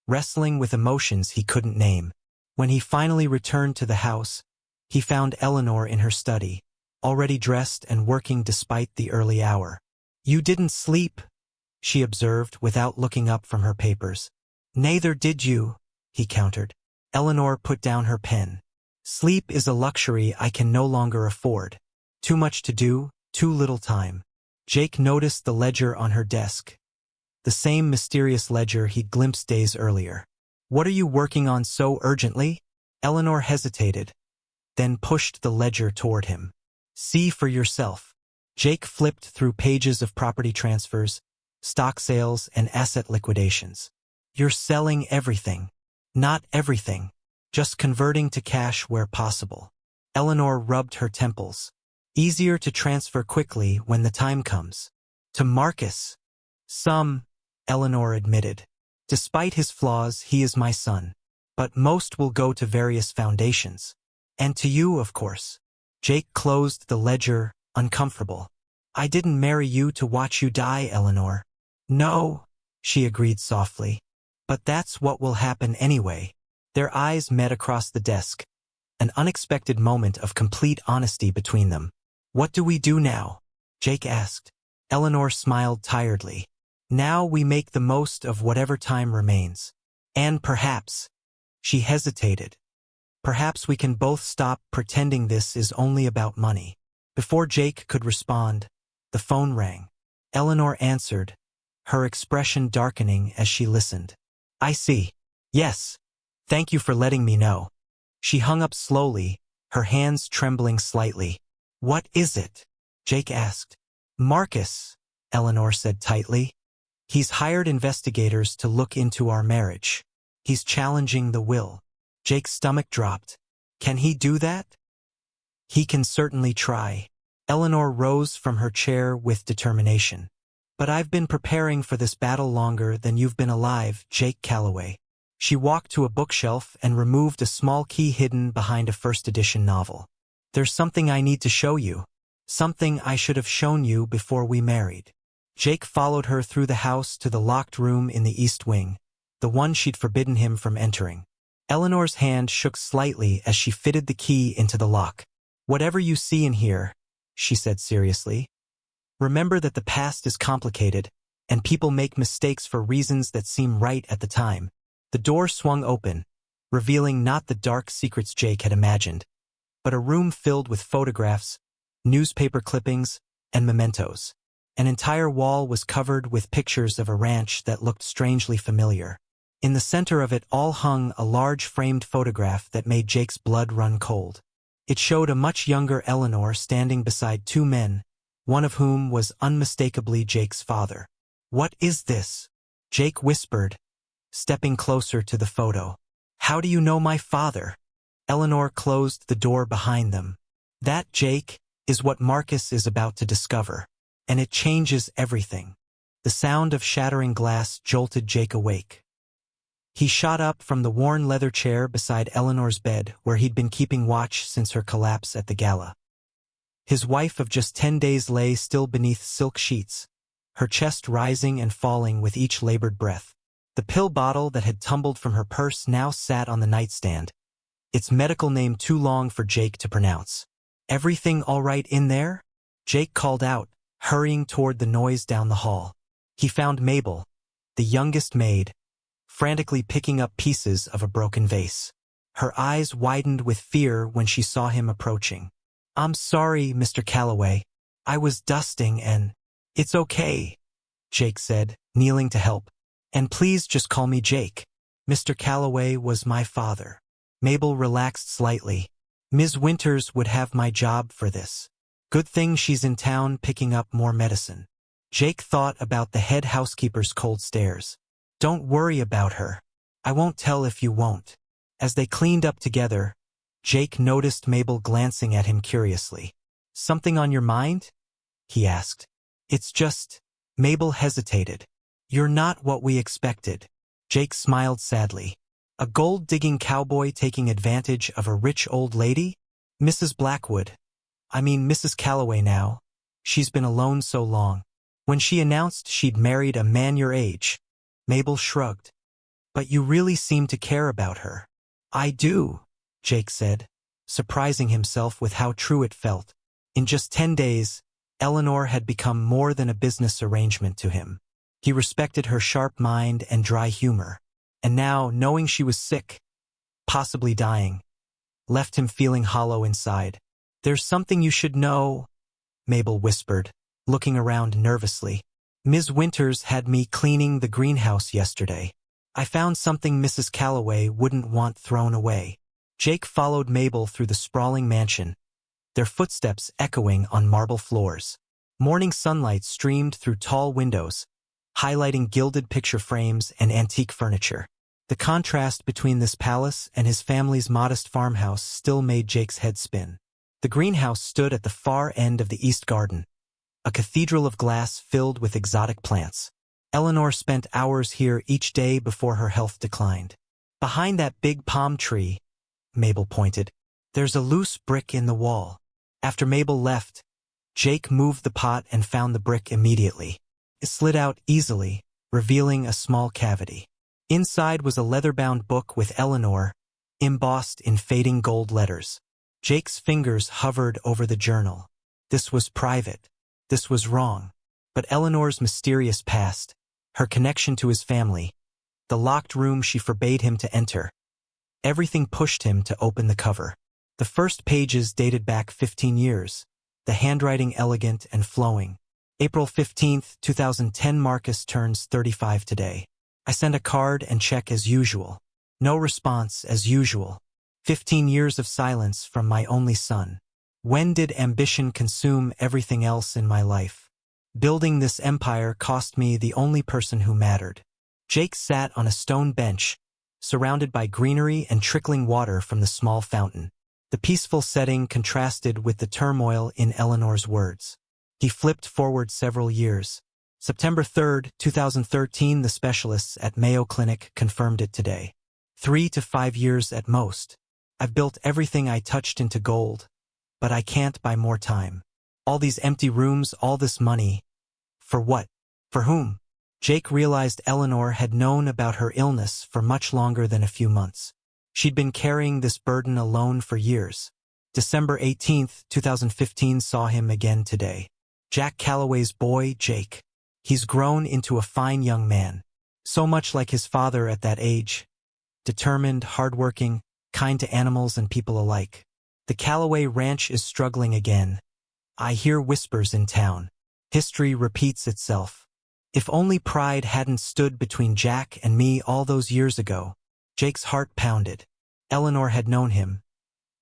wrestling with emotions he couldn't name. When he finally returned to the house, he found Eleanor in her study, already dressed and working despite the early hour. "You didn't sleep," she observed without looking up from her papers. "Neither did you," he countered. Eleanor put down her pen. "Sleep is a luxury I can no longer afford. Too much to do, too little time." Jake noticed the ledger on her desk, the same mysterious ledger he'd glimpsed days earlier. "What are you working on so urgently?" Eleanor hesitated, then pushed the ledger toward him. "See for yourself." Jake flipped through pages of property transfers, stock sales, and asset liquidations. "You're selling everything." "Not everything. Just converting to cash where possible." Eleanor rubbed her temples. "Easier to transfer quickly when the time comes." "To Marcus." "Some," Eleanor admitted. "Despite his flaws, he is my son. But most will go to various foundations. And to you, of course." Jake closed the ledger, uncomfortable. "I didn't marry you to watch you die, Eleanor." "No," she agreed softly. "But that's what will happen anyway." Their eyes met across the desk, an unexpected moment of complete honesty between them. "What do we do now?" Jake asked. Eleanor smiled tiredly. "Now we make the most of whatever time remains. And perhaps," she hesitated, "perhaps we can both stop pretending this is only about money." Before Jake could respond, the phone rang. Eleanor answered, her expression darkening as she listened. "I see. Yes. Thank you for letting me know." She hung up slowly, her hands trembling slightly. "What is it?" Jake asked. "Marcus," Eleanor said tightly. "He's hired investigators to look into our marriage. He's challenging the will." Jake's stomach dropped. "Can he do that?" "He can certainly try." Eleanor rose from her chair with determination. "But I've been preparing for this battle longer than you've been alive, Jake Calloway." She walked to a bookshelf and removed a small key hidden behind a first-edition novel. "There's something I need to show you. Something I should have shown you before we married." Jake followed her through the house to the locked room in the east wing, the one she'd forbidden him from entering. Eleanor's hand shook slightly as she fitted the key into the lock. "Whatever you see in here," she said seriously, "remember that the past is complicated, and people make mistakes for reasons that seem right at the time." The door swung open, revealing not the dark secrets Jake had imagined, but a room filled with photographs, newspaper clippings, and mementos. An entire wall was covered with pictures of a ranch that looked strangely familiar. In the center of it all hung a large framed photograph that made Jake's blood run cold. It showed a much younger Eleanor standing beside two men, one of whom was unmistakably Jake's father. "What is this?" Jake whispered, stepping closer to the photo. "How do you know my father?" Eleanor closed the door behind them. "That, Jake, is what Marcus is about to discover. And it changes everything." The sound of shattering glass jolted Jake awake. He shot up from the worn leather chair beside Eleanor's bed, where he'd been keeping watch since her collapse at the gala. His wife of just 10 days lay still beneath silk sheets, her chest rising and falling with each labored breath. The pill bottle that had tumbled from her purse now sat on the nightstand, its medical name too long for Jake to pronounce. "Everything all right in there?" Jake called out, hurrying toward the noise down the hall. He found Mabel, the youngest maid, frantically picking up pieces of a broken vase. Her eyes widened with fear when she saw him approaching. "I'm sorry, Mr. Calloway. I was dusting and—" "It's okay," Jake said, kneeling to help. "And please just call me Jake. Mr. Calloway was my father." Mabel relaxed slightly. "Ms. Winters would have my job for this. Good thing she's in town picking up more medicine." Jake thought about the head housekeeper's cold stares. "Don't worry about her. I won't tell if you won't." As they cleaned up together, Jake noticed Mabel glancing at him curiously. "Something on your mind?" he asked. "It's just—" Mabel hesitated. "You're not what we expected." Jake smiled sadly. "A gold-digging cowboy taking advantage of a rich old lady? Mrs. Blackwood. I mean Mrs. Calloway now. She's been alone so long. When she announced she'd married a man your age." Mabel shrugged. "But you really seem to care about her." "I do," Jake said, surprising himself with how true it felt. In just 10 days, Eleanor had become more than a business arrangement to him. He respected her sharp mind and dry humor. And now, knowing she was sick, possibly dying, left him feeling hollow inside. "There's something you should know," Mabel whispered, looking around nervously. "Ms. Winters had me cleaning the greenhouse yesterday. I found something Mrs. Calloway wouldn't want thrown away." Jake followed Mabel through the sprawling mansion, their footsteps echoing on marble floors. Morning sunlight streamed through tall windows, highlighting gilded picture frames and antique furniture. The contrast between this palace and his family's modest farmhouse still made Jake's head spin. The greenhouse stood at the far end of the east garden, a cathedral of glass filled with exotic plants. Eleanor spent hours here each day before her health declined. "Behind that big palm tree," Mabel pointed, "there's a loose brick in the wall." After Mabel left, Jake moved the pot and found the brick immediately. It slid out easily, revealing a small cavity. Inside was a leather-bound book with Eleanor, embossed in fading gold letters. Jake's fingers hovered over the journal. This was private. This was wrong. But Eleanor's mysterious past, her connection to his family, the locked room she forbade him to enter, everything pushed him to open the cover. The first pages dated back 15 years, the handwriting elegant and flowing. April 15th, 2010. Marcus turns 35 today. I sent a card and check as usual. No response as usual. 15 years of silence from my only son. When did ambition consume everything else in my life? Building this empire cost me the only person who mattered. Jake sat on a stone bench, surrounded by greenery and trickling water from the small fountain. The peaceful setting contrasted with the turmoil in Eleanor's words. He flipped forward several years. September 3rd, 2013. The specialists at Mayo Clinic confirmed it today. 3 to 5 years at most. I've built everything I touched into gold, but I can't buy more time. All these empty rooms, all this money. For what? For whom? Jake realized Eleanor had known about her illness for much longer than a few months. She'd been carrying this burden alone for years. December 18th, 2015 saw him again today. Jack Calloway's boy, Jake. He's grown into a fine young man. So much like his father at that age. Determined, hardworking, kind to animals and people alike. The Calloway ranch is struggling again. I hear whispers in town. History repeats itself. If only pride hadn't stood between Jack and me all those years ago. Jake's heart pounded. Eleanor had known him.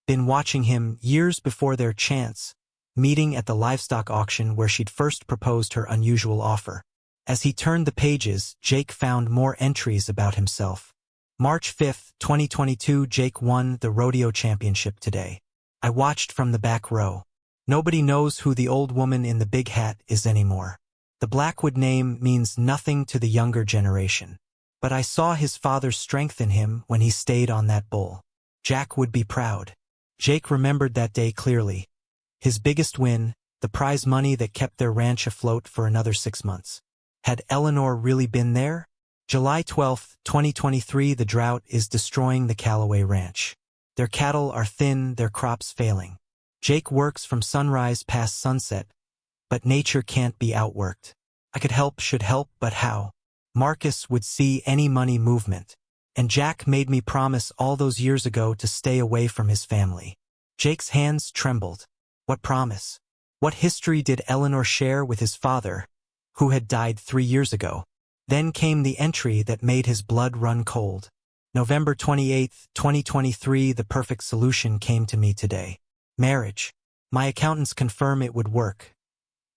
Been watching him years before their chance, meeting at the livestock auction where she'd first proposed her unusual offer. As he turned the pages, Jake found more entries about himself. March 5th, 2022. Jake won the rodeo championship today. I watched from the back row. Nobody knows who the old woman in the big hat is anymore. The Blackwood name means nothing to the younger generation. But I saw his father's strength in him when he stayed on that bull. Jack would be proud. Jake remembered that day clearly. His biggest win, the prize money that kept their ranch afloat for another 6 months. Had Eleanor really been there? July 12th, 2023. The drought is destroying the Calloway ranch. Their cattle are thin, their crops failing. Jake works from sunrise past sunset, but nature can't be outworked. I could help, should help, but how? Marcus would see any money movement. And Jack made me promise all those years ago to stay away from his family. Jake's hands trembled. What promise? What history did Eleanor share with his father, who had died 3 years ago? Then came the entry that made his blood run cold. November 28th, 2023. The perfect solution came to me today. Marriage. My accountants confirm it would work.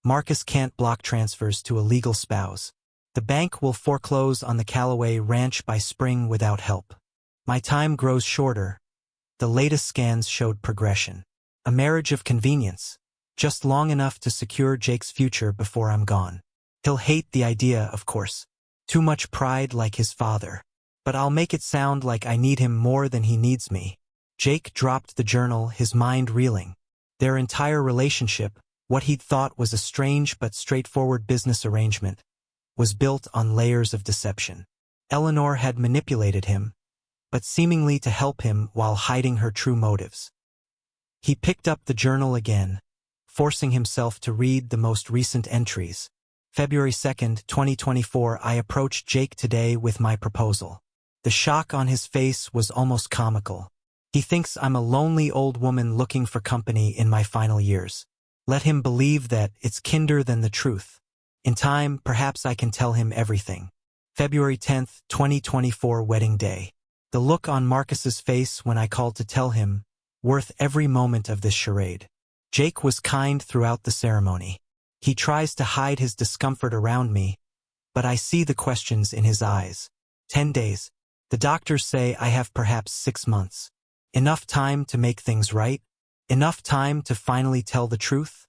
Marcus can't block transfers to a legal spouse. The bank will foreclose on the Calloway ranch by spring without help. My time grows shorter, The latest scans showed progression. A marriage of convenience, just long enough to secure Jake's future before I'm gone. He'll hate the idea, of course. Too much pride like his father. But I'll make it sound like I need him more than he needs me. Jake dropped the journal, his mind reeling. Their entire relationship, what he'd thought was a strange but straightforward business arrangement, was built on layers of deception. Eleanor had manipulated him, but seemingly to help him while hiding her true motives. He picked up the journal again, forcing himself to read the most recent entries. February 2nd, 2024. I approached Jake today with my proposal. The shock on his face was almost comical. He thinks I'm a lonely old woman looking for company in my final years. Let him believe that it's kinder than the truth. In time, perhaps I can tell him everything. February 10th, 2024. Wedding day. The look on Marcus's face when I called to tell him, worth every moment of this charade. Jake was kind throughout the ceremony. He tries to hide his discomfort around me, but I see the questions in his eyes. 10 days. The doctors say I have perhaps 6 months. Enough time to make things right? Enough time to finally tell the truth?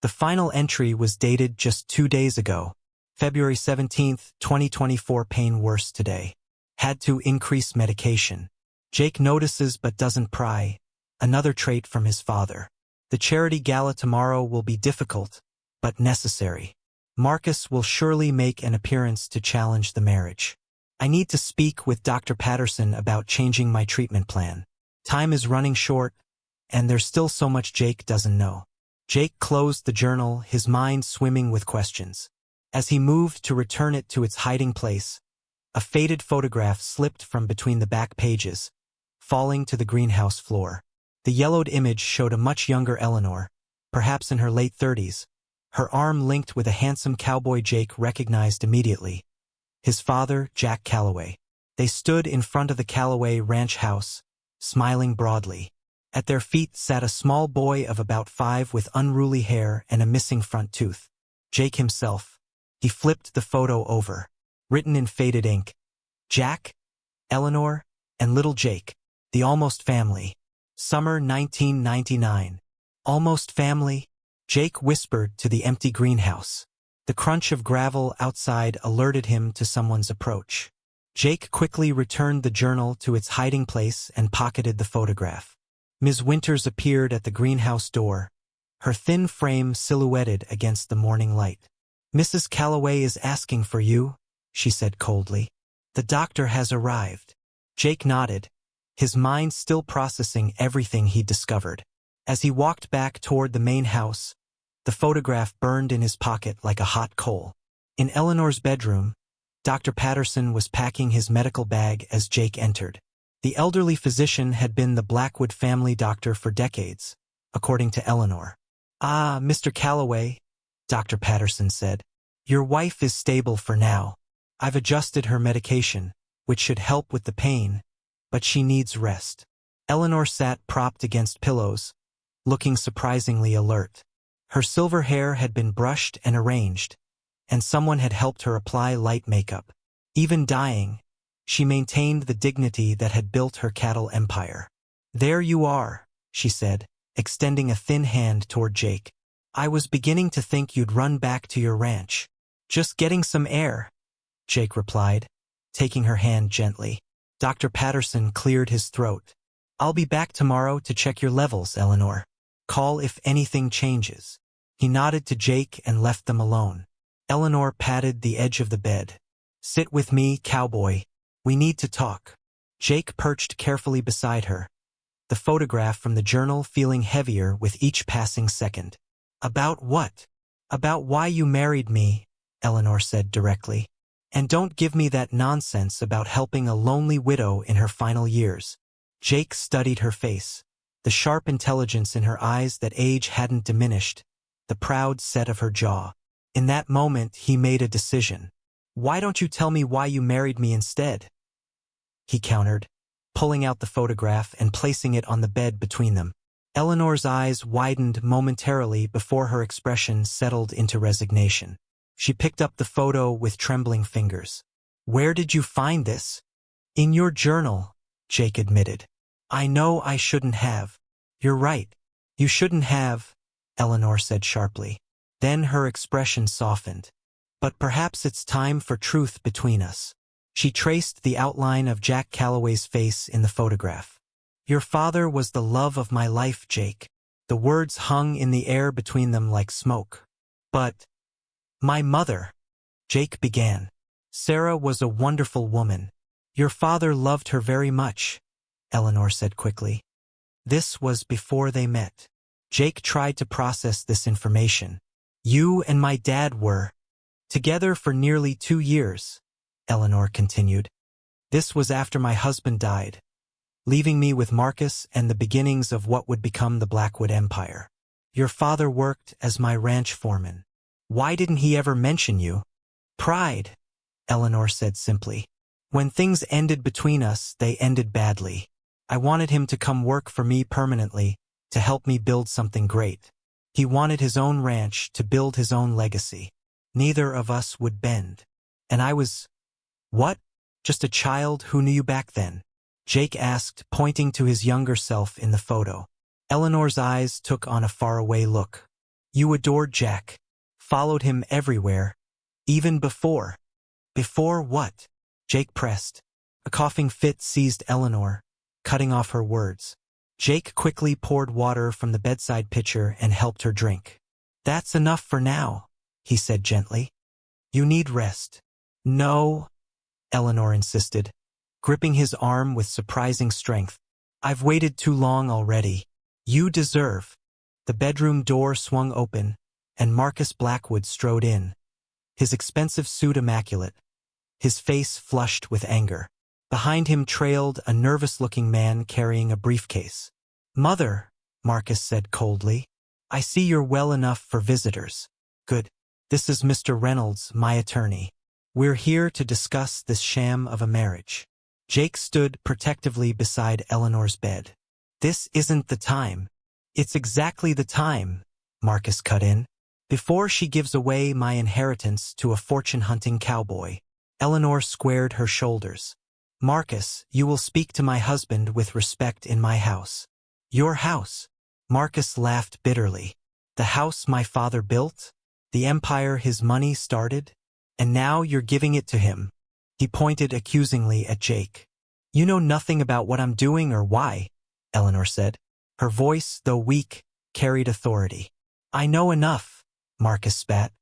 The final entry was dated just 2 days ago. February 17th, 2024. Pain worse today. Had to increase medication. Jake notices but doesn't pry. Another trait from his father. The charity gala tomorrow will be difficult, but necessary. Marcus will surely make an appearance to challenge the marriage. I need to speak with Dr. Patterson about changing my treatment plan. Time is running short, and there's still so much Jake doesn't know. Jake closed the journal, his mind swimming with questions. As he moved to return it to its hiding place, a faded photograph slipped from between the back pages, falling to the greenhouse floor. The yellowed image showed a much younger Eleanor, perhaps in her late 30s, her arm linked with a handsome cowboy Jake recognized immediately. His father, Jack Calloway. They stood in front of the Calloway ranch house, smiling broadly. At their feet sat a small boy of about 5 with unruly hair and a missing front tooth. Jake himself. He flipped the photo over. Written in faded ink. Jack, Eleanor, and little Jake. The almost family. Summer 1999. Almost family? Jake whispered to the empty greenhouse. The crunch of gravel outside alerted him to someone's approach. Jake quickly returned the journal to its hiding place and pocketed the photograph. Ms. Winters appeared at the greenhouse door, her thin frame silhouetted against the morning light. "Mrs. Calloway is asking for you," she said coldly. "The doctor has arrived." Jake nodded, his mind still processing everything he'd discovered. As he walked back toward the main house, the photograph burned in his pocket like a hot coal. In Eleanor's bedroom, Dr. Patterson was packing his medical bag as Jake entered. The elderly physician had been the Blackwood family doctor for decades, according to Eleanor. "Ah, Mr. Calloway," Dr. Patterson said. "Your wife is stable for now. I've adjusted her medication, which should help with the pain, but she needs rest." Eleanor sat propped against pillows, looking surprisingly alert. Her silver hair had been brushed and arranged, and someone had helped her apply light makeup. Even dying, she maintained the dignity that had built her cattle empire. "There you are," she said, extending a thin hand toward Jake. "I was beginning to think you'd run back to your ranch." "Just getting some air," Jake replied, taking her hand gently. Dr. Patterson cleared his throat. "I'll be back tomorrow to check your levels, Eleanor. Call if anything changes." He nodded to Jake and left them alone. Eleanor patted the edge of the bed. "Sit with me, Cowboy. We need to talk." Jake perched carefully beside her, the photograph from the journal feeling heavier with each passing second. "About what?" "About why you married me," Eleanor said directly. "And don't give me that nonsense about helping a lonely widow in her final years." Jake studied her face, the sharp intelligence in her eyes that age hadn't diminished, the proud set of her jaw. In that moment, he made a decision. "Why don't you tell me why you married me instead?" he countered, pulling out the photograph and placing it on the bed between them. Eleanor's eyes widened momentarily before her expression settled into resignation. She picked up the photo with trembling fingers. "Where did you find this?" "In your journal," Jake admitted. I know I shouldn't have. You're right. You shouldn't have, Eleanor said sharply. Then her expression softened. But perhaps it's time for truth between us. She traced the outline of Jack Calloway's face in the photograph. Your father was the love of my life, Jake. The words hung in the air between them like smoke. But my mother, Jake began. Sarah was a wonderful woman. Your father loved her very much, Eleanor said quickly. This was before they met. Jake tried to process this information. You and my dad were together for nearly 2 years, Eleanor continued. This was after my husband died, leaving me with Marcus and the beginnings of what would become the Blackwood Empire. Your father worked as my ranch foreman. Why didn't he ever mention you? Pride, Eleanor said simply. When things ended between us, they ended badly. I wanted him to come work for me permanently, to help me build something great. He wanted his own ranch to build his own legacy. Neither of us would bend. And I was, what? Just a child who knew you back then? Jake asked, pointing to his younger self in the photo. Eleanor's eyes took on a faraway look. You adored Jack, followed him everywhere, even before. Before what? Jake pressed. A coughing fit seized Eleanor, cutting off her words. Jake quickly poured water from the bedside pitcher and helped her drink. That's enough for now, he said gently. You need rest. No, Eleanor insisted, gripping his arm with surprising strength. I've waited too long already. You deserve. The bedroom door swung open, and Marcus Blackwood strode in, his expensive suit immaculate, his face flushed with anger. Behind him trailed a nervous-looking man carrying a briefcase. Mother, Marcus said coldly, I see you're well enough for visitors. Good. This is Mr. Reynolds, my attorney. We're here to discuss this sham of a marriage. Jake stood protectively beside Eleanor's bed. This isn't the time. It's exactly the time, Marcus cut in. Before she gives away my inheritance to a fortune-hunting cowboy. Eleanor squared her shoulders. Marcus, you will speak to my husband with respect in my house. Your house? Marcus laughed bitterly. The house my father built? The empire his money started? And now you're giving it to him. He pointed accusingly at Jake. You know nothing about what I'm doing or why, Eleanor said. Her voice, though weak, carried authority. I know enough, Marcus spat.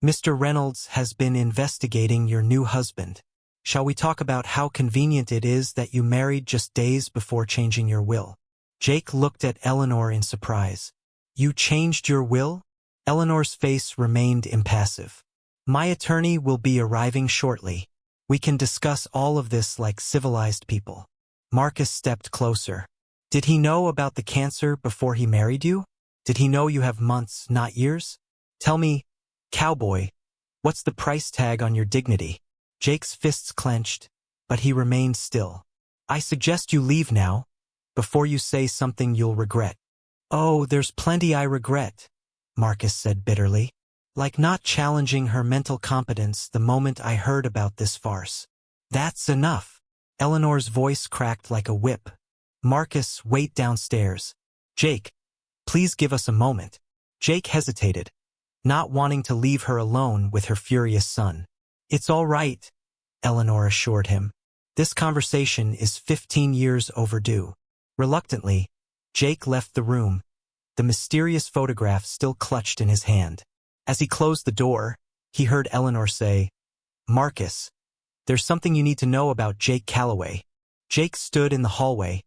Mr. Reynolds has been investigating your new husband. Shall we talk about how convenient it is that you married just days before changing your will? Jake looked at Eleanor in surprise. You changed your will? Eleanor's face remained impassive. My attorney will be arriving shortly. We can discuss all of this like civilized people. Marcus stepped closer. Did he know about the cancer before he married you? Did he know you have months, not years? Tell me, Cowboy, what's the price tag on your dignity? Jake's fists clenched, but he remained still. I suggest you leave now, before you say something you'll regret. Oh, there's plenty I regret, Marcus said bitterly, like not challenging her mental competence the moment I heard about this farce. That's enough. Eleanor's voice cracked like a whip. Marcus, wait downstairs. Jake, please give us a moment. Jake hesitated, not wanting to leave her alone with her furious son. It's all right, Eleanor assured him. This conversation is 15 years overdue. Reluctantly, Jake left the room, the mysterious photograph still clutched in his hand. As he closed the door, he heard Eleanor say, Marcus, there's something you need to know about Jake Calloway. Jake stood in the hallway,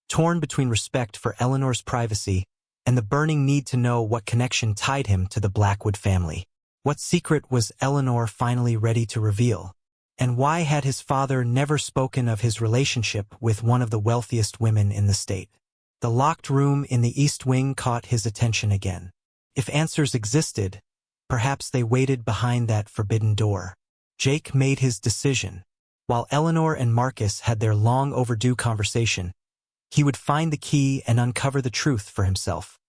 torn between respect for Eleanor's privacy and the burning need to know what connection tied him to the Blackwood family. What secret was Eleanor finally ready to reveal? And why had his father never spoken of his relationship with one of the wealthiest women in the state? The locked room in the East Wing caught his attention again. If answers existed, perhaps they waited behind that forbidden door. Jake made his decision. While Eleanor and Marcus had their long overdue conversation, he would find the key and uncover the truth for himself.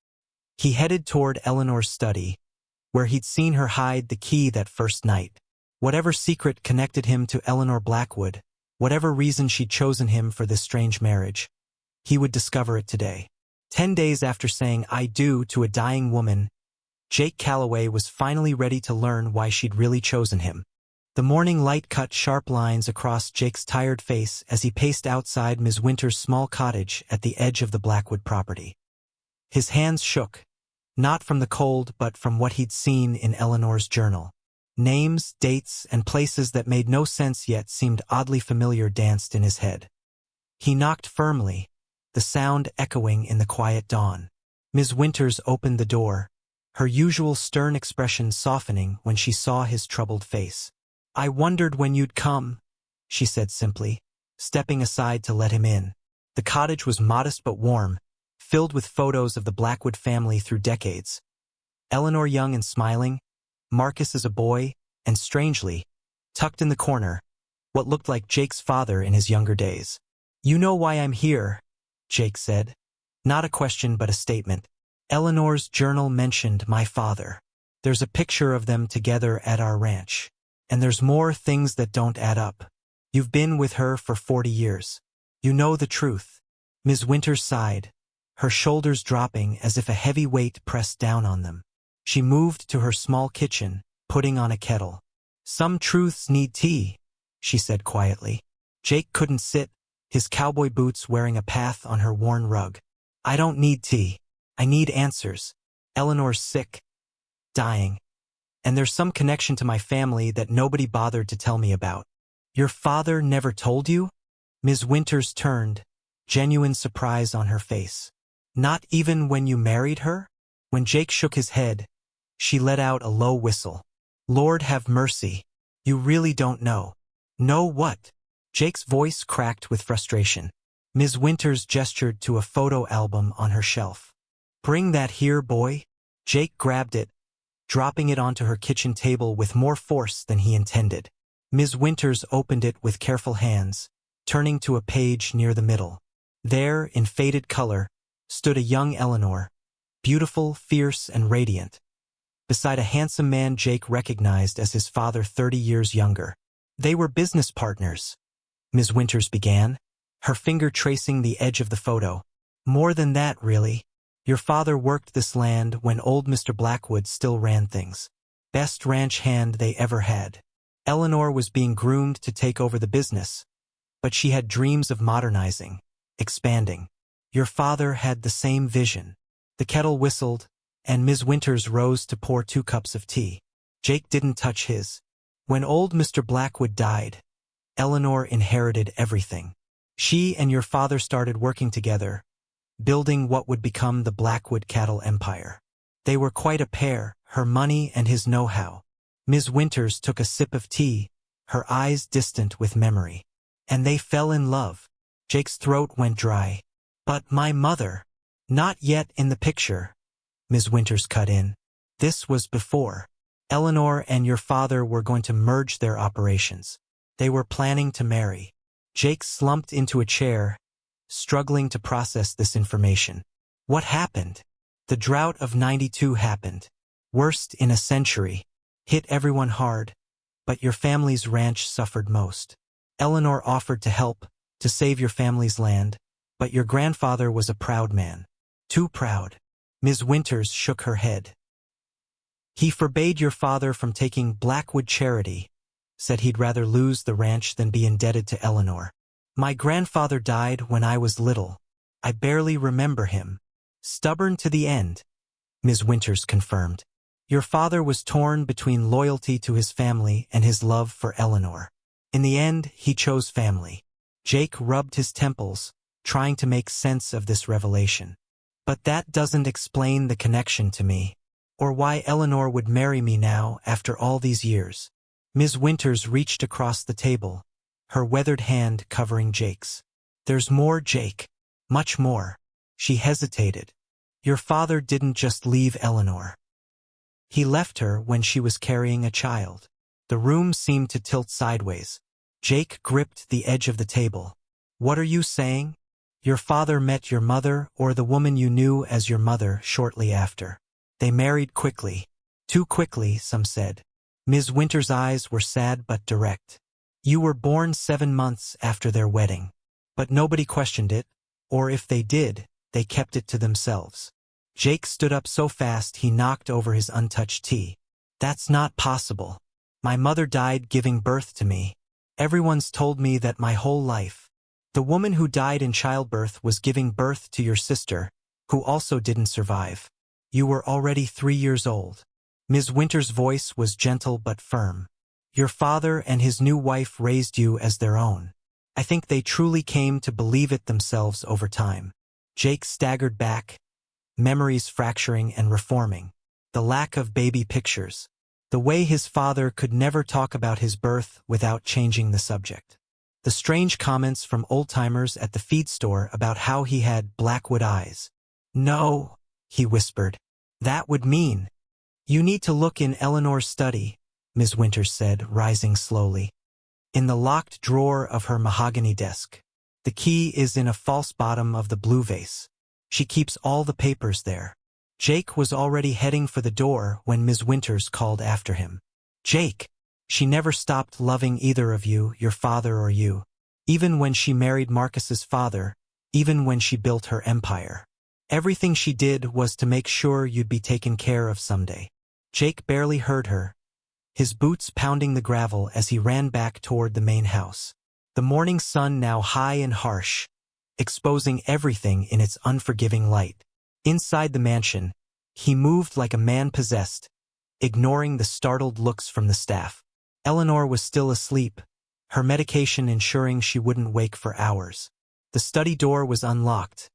He headed toward Eleanor's study, where he'd seen her hide the key that first night. Whatever secret connected him to Eleanor Blackwood, whatever reason she'd chosen him for this strange marriage, He would discover it today. 10 days after saying "I do" to a dying woman, Jake Calloway was finally ready to learn why she'd really chosen him. The morning light cut sharp lines across Jake's tired face as he paced outside Ms. Winter's small cottage at the edge of the Blackwood property. His hands shook, not from the cold but from what he'd seen in Eleanor's journal. Names, dates, and places that made no sense yet seemed oddly familiar danced in his head. He knocked firmly, the sound echoing in the quiet dawn. Ms. Winters opened the door, her usual stern expression softening when she saw his troubled face. "I wondered when you'd come," she said simply, stepping aside to let him in. The cottage was modest but warm, filled with photos of the Blackwood family through decades. Eleanor young and smiling, Marcus as a boy, and strangely, tucked in the corner, what looked like Jake's father in his younger days. "You know why I'm here," Jake said. Not a question but a statement. "Eleanor's journal mentioned my father. There's a picture of them together at our ranch. And there's more things that don't add up. You've been with her for 40 years. You know the truth." Ms. Winters sighed, her shoulders dropping as if a heavy weight pressed down on them. She moved to her small kitchen, putting on a kettle. "Some truths need tea," she said quietly. Jake couldn't sit, his cowboy boots wearing a path on her worn rug. "I don't need tea. I need answers. Eleanor's sick. Dying. And there's some connection to my family that nobody bothered to tell me about." "Your father never told you?" Ms. Winters turned, genuine surprise on her face. "Not even when you married her?" When Jake shook his head, she let out a low whistle. "Lord have mercy. You really don't know." "Know what?" Jake's voice cracked with frustration. Ms. Winters gestured to a photo album on her shelf. "Bring that here, boy." Jake grabbed it, dropping it onto her kitchen table with more force than he intended. Ms. Winters opened it with careful hands, turning to a page near the middle. There, in faded color, stood a young Eleanor, beautiful, fierce, and radiant, beside a handsome man Jake recognized as his father 30 years younger. "They were business partners," Ms. Winters began, her finger tracing the edge of the photo. "More than that, really. Your father worked this land when old Mr. Blackwood still ran things. Best ranch hand they ever had. Eleanor was being groomed to take over the business, but she had dreams of modernizing, expanding. Your father had the same vision." The kettle whistled, and Ms. Winters rose to pour 2 cups of tea. Jake didn't touch his. "When old Mr. Blackwood died, Eleanor inherited everything. She and your father started working together, building what would become the Blackwood cattle empire. They were quite a pair, her money and his know-how." Ms. Winters took a sip of tea, her eyes distant with memory. "And they fell in love." Jake's throat went dry. "But my mother." "Not yet in the picture," Ms. Winters cut in. "This was before. Eleanor and your father were going to merge their operations. They were planning to marry." Jake slumped into a chair, struggling to process this information. "What happened?" "The drought of '92 happened. Worst in a century. Hit everyone hard, but your family's ranch suffered most. Eleanor offered to help, to save your family's land, but your grandfather was a proud man. Too proud." Ms. Winters shook her head. "He forbade your father from taking Blackwood charity, said he'd rather lose the ranch than be indebted to Eleanor. My grandfather died when I was little. I barely remember him. Stubborn to the end," Ms. Winters confirmed. "Your father was torn between loyalty to his family and his love for Eleanor. In the end, he chose family." Jake rubbed his temples, trying to make sense of this revelation. "But that doesn't explain the connection to me, or why Eleanor would marry me now after all these years." Ms. Winters reached across the table, her weathered hand covering Jake's. "There's more, Jake. Much more." She hesitated. "Your father didn't just leave Eleanor. He left her when she was carrying a child." The room seemed to tilt sideways. Jake gripped the edge of the table. "What are you saying? Your father met your mother or the woman you knew as your mother shortly after. They married quickly. Too quickly, some said." Ms. Winters' eyes were sad but direct. "You were born 7 months after their wedding. But nobody questioned it. Or if they did, they kept it to themselves. Jake stood up so fast he knocked over his untouched tea. That's not possible. My mother died giving birth to me. Everyone's told me that my whole life. The woman who died in childbirth was giving birth to your sister, who also didn't survive. You were already 3 years old. Ms. Winter's voice was gentle but firm. Your father and his new wife raised you as their own. I think they truly came to believe it themselves over time. Jake staggered back, memories fracturing and reforming. The lack of baby pictures. The way his father could never talk about his birth without changing the subject. The strange comments from old-timers at the feed store about how he had blackwood eyes. No, he whispered. That would mean. You need to look in Eleanor's study, Ms. Winters said, rising slowly. In the locked drawer of her mahogany desk. The key is in a false bottom of the blue vase. She keeps all the papers there. Jake was already heading for the door when Ms. Winters called after him. Jake! She never stopped loving either of you, your father or you. Even when she married Marcus's father, even when she built her empire. Everything she did was to make sure you'd be taken care of someday. Jake barely heard her, his boots pounding the gravel as he ran back toward the main house. The morning sun now high and harsh, exposing everything in its unforgiving light. Inside the mansion, he moved like a man possessed, ignoring the startled looks from the staff. Eleanor was still asleep, her medication ensuring she wouldn't wake for hours. The study door was unlocked.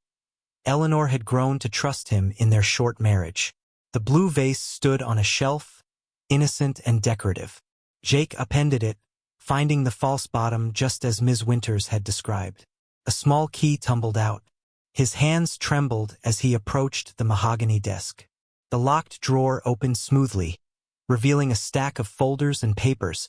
Eleanor had grown to trust him in their short marriage. The blue vase stood on a shelf, innocent and decorative. Jake appended it, finding the false bottom just as Ms. Winters had described. A small key tumbled out. His hands trembled as he approached the mahogany desk. The locked drawer opened smoothly, revealing a stack of folders and papers,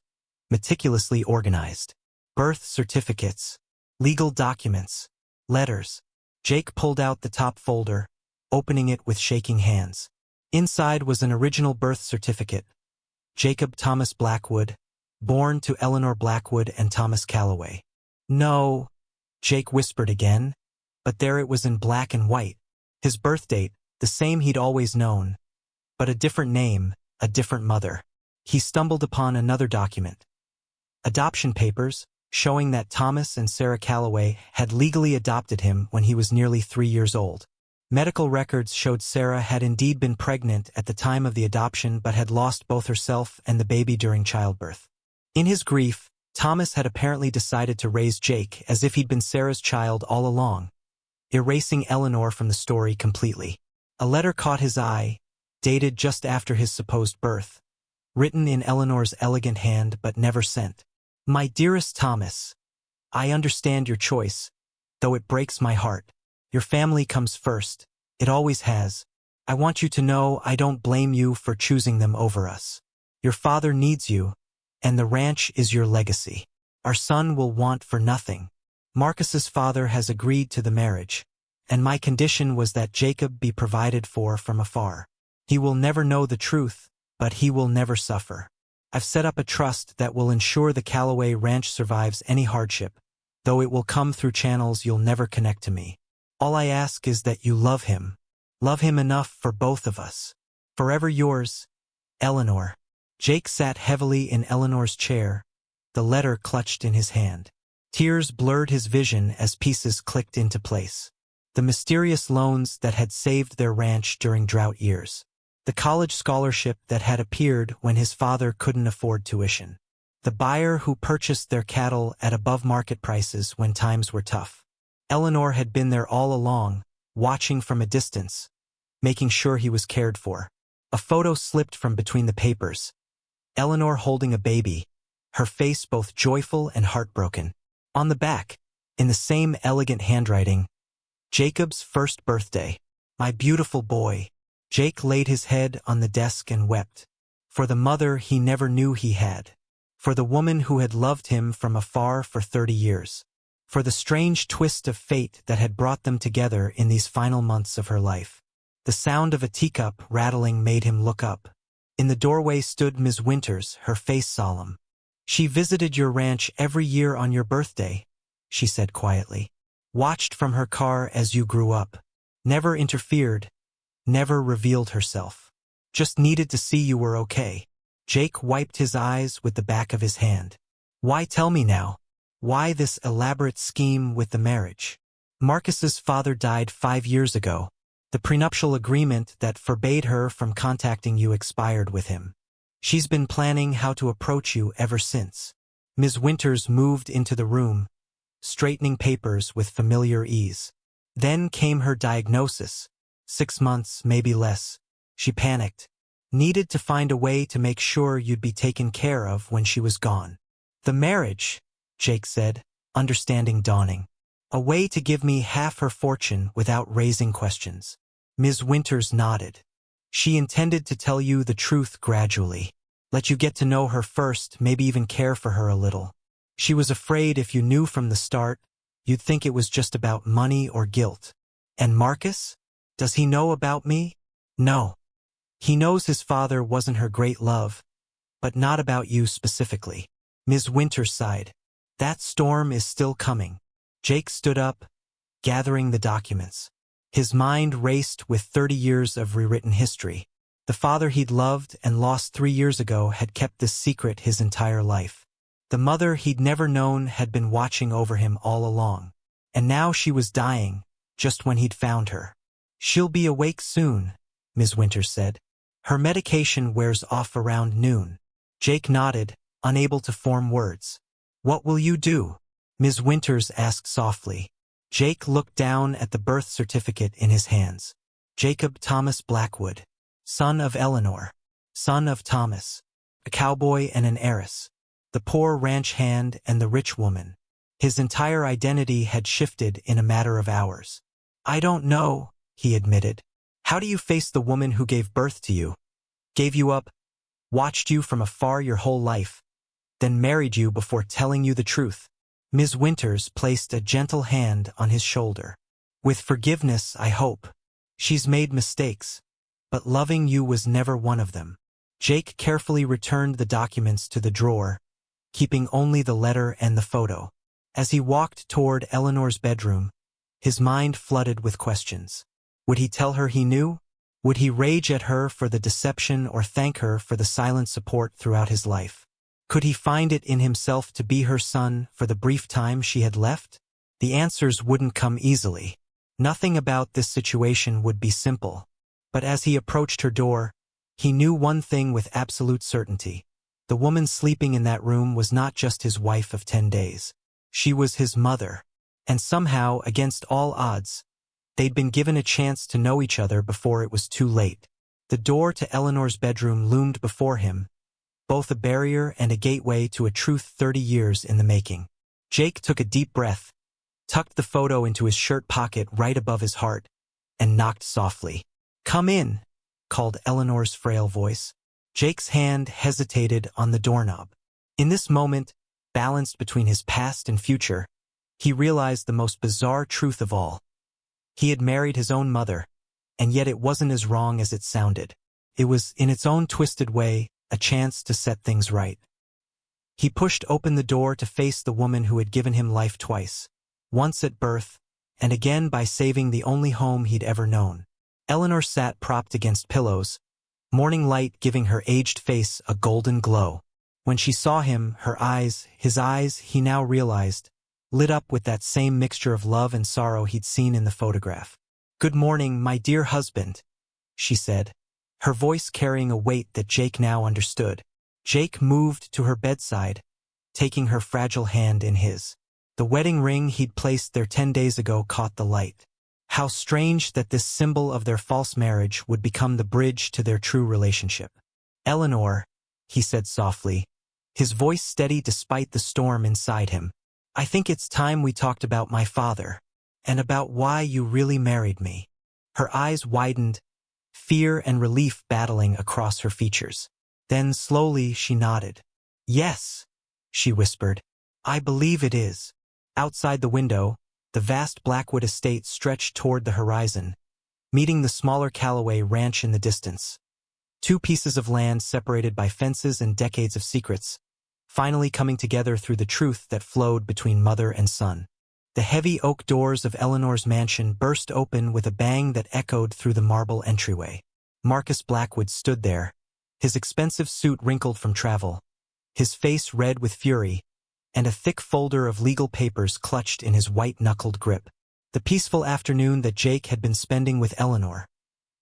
meticulously organized. Birth certificates, legal documents, letters. Jake pulled out the top folder, opening it with shaking hands. Inside was an original birth certificate. Jacob Thomas Blackwood, born to Eleanor Blackwood and Thomas Calloway. No, Jake whispered again, but there it was in black and white. His birth date, the same he'd always known, but a different name, a different mother. He stumbled upon another document. Adoption papers, showing that Thomas and Sarah Calloway had legally adopted him when he was nearly 3 years old. Medical records showed Sarah had indeed been pregnant at the time of the adoption but had lost both herself and the baby during childbirth. In his grief, Thomas had apparently decided to raise Jake as if he'd been Sarah's child all along, erasing Eleanor from the story completely. A letter caught his eye, dated just after his supposed birth, written in Eleanor's elegant hand but never sent. My dearest Thomas, I understand your choice, though it breaks my heart. Your family comes first. It always has. I want you to know I don't blame you for choosing them over us. Your father needs you, and the ranch is your legacy. Our son will want for nothing. Marcus's father has agreed to the marriage, and my condition was that Jacob be provided for from afar. He will never know the truth, but he will never suffer. I've set up a trust that will ensure the Calloway Ranch survives any hardship, though it will come through channels you'll never connect to me. All I ask is that you love him enough for both of us. Forever yours, Eleanor. Jake sat heavily in Eleanor's chair, the letter clutched in his hand. Tears blurred his vision as pieces clicked into place. The mysterious loans that had saved their ranch during drought years. The college scholarship that had appeared when his father couldn't afford tuition. The buyer who purchased their cattle at above-market prices when times were tough. Eleanor had been there all along, watching from a distance, making sure he was cared for. A photo slipped from between the papers. Eleanor holding a baby, her face both joyful and heartbroken. On the back, in the same elegant handwriting, Jacob's first birthday. My beautiful boy. Jake laid his head on the desk and wept. For the mother he never knew he had. For the woman who had loved him from afar for 30 years. For the strange twist of fate that had brought them together in these final months of her life. The sound of a teacup rattling made him look up. In the doorway stood Ms. Winters, her face solemn. She visited your ranch every year on your birthday, she said quietly. watched from her car as you grew up, never interfered, never revealed herself. Just needed to see you were okay. Jake wiped his eyes with the back of his hand. Why tell me now? Why this elaborate scheme with the marriage? Marcus's father died 5 years ago. The prenuptial agreement that forbade her from contacting you expired with him. She's been planning how to approach you ever since. Ms. Winters moved into the room, straightening papers with familiar ease. Then came her diagnosis. 6 months, maybe less. She panicked. Needed to find a way to make sure you'd be taken care of when she was gone. The marriage, Jake said, understanding dawning. A way to give me half her fortune without raising questions. Ms. Winters nodded. She intended to tell you the truth gradually. Let you get to know her first, maybe even care for her a little. She was afraid if you knew from the start, you'd think it was just about money or guilt. And Marcus? Does he know about me? No. He knows his father wasn't her great love, but not about you specifically. Ms. Winters sighed. That storm is still coming. Jake stood up, gathering the documents. His mind raced with 30 years of rewritten history. The father he'd loved and lost 3 years ago had kept this secret his entire life. The mother he'd never known had been watching over him all along. And now she was dying, just when he'd found her. She'll be awake soon, Ms. Winters said. Her medication wears off around noon. Jake nodded, unable to form words. What will you do? Ms. Winters asked softly. Jake looked down at the birth certificate in his hands. Jacob Thomas Blackwood, son of Eleanor, son of Thomas, a cowboy and an heiress, the poor ranch hand and the rich woman. His entire identity had shifted in a matter of hours. I don't know, he admitted. How do you face the woman who gave birth to you, gave you up, watched you from afar your whole life, then married you before telling you the truth? Ms. Winters placed a gentle hand on his shoulder. With forgiveness, I hope. She's made mistakes, but loving you was never one of them. Jake carefully returned the documents to the drawer, keeping only the letter and the photo. As he walked toward Eleanor's bedroom, his mind flooded with questions. Would he tell her he knew? Would he rage at her for the deception or thank her for the silent support throughout his life? Could he find it in himself to be her son for the brief time she had left? The answers wouldn't come easily. Nothing about this situation would be simple. But as he approached her door, he knew one thing with absolute certainty. The woman sleeping in that room was not just his wife of 10 days. She was his mother. And somehow, against all odds, they'd been given a chance to know each other before it was too late. The door to Eleanor's bedroom loomed before him, both a barrier and a gateway to a truth 30 years in the making. Jake took a deep breath, tucked the photo into his shirt pocket right above his heart, and knocked softly. Come in, called Eleanor's frail voice. Jake's hand hesitated on the doorknob. In this moment, balanced between his past and future, he realized the most bizarre truth of all. He had married his own mother, and yet it wasn't as wrong as it sounded. It was, in its own twisted way, a chance to set things right. He pushed open the door to face the woman who had given him life twice, once at birth, and again by saving the only home he'd ever known. Eleanor sat propped against pillows, morning light giving her aged face a golden glow. When she saw him, his eyes, he now realized, lit up with that same mixture of love and sorrow he'd seen in the photograph. Good morning, my dear husband, she said, her voice carrying a weight that Jake now understood. Jake moved to her bedside, taking her fragile hand in his. The wedding ring he'd placed there 10 days ago caught the light. How strange that this symbol of their false marriage would become the bridge to their true relationship. Eleanor, he said softly, his voice steady despite the storm inside him. I think it's time we talked about my father, and about why you really married me. Her eyes widened, fear and relief battling across her features. Then slowly she nodded. Yes, she whispered. I believe it is. Outside the window, the vast Blackwood estate stretched toward the horizon, meeting the smaller Calloway ranch in the distance. 2 pieces of land separated by fences and decades of secrets, finally coming together through the truth that flowed between mother and son. The heavy oak doors of Eleanor's mansion burst open with a bang that echoed through the marble entryway. Marcus Blackwood stood there, his expensive suit wrinkled from travel, his face red with fury, and a thick folder of legal papers clutched in his white-knuckled grip. The peaceful afternoon that Jake had been spending with Eleanor,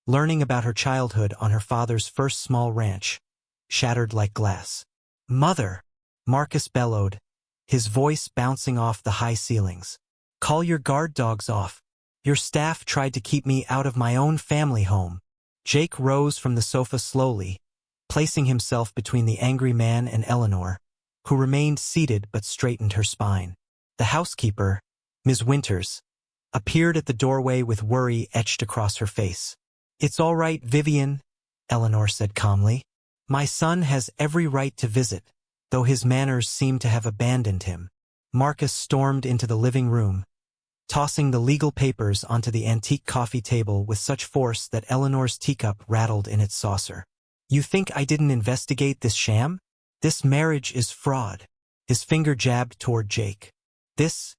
learning about her childhood on her father's first small ranch, shattered like glass. "Mother!" Marcus bellowed, his voice bouncing off the high ceilings. "Call your guard dogs off. Your staff tried to keep me out of my own family home." Jake rose from the sofa slowly, placing himself between the angry man and Eleanor, who remained seated but straightened her spine. The housekeeper, Ms. Winters, appeared at the doorway with worry etched across her face. "It's all right, Vivian," Eleanor said calmly. "My son has every right to visit, though his manners seem to have abandoned him." Marcus stormed into the living room, tossing the legal papers onto the antique coffee table with such force that Eleanor's teacup rattled in its saucer. "You think I didn't investigate this sham? This marriage is fraud." His finger jabbed toward Jake. This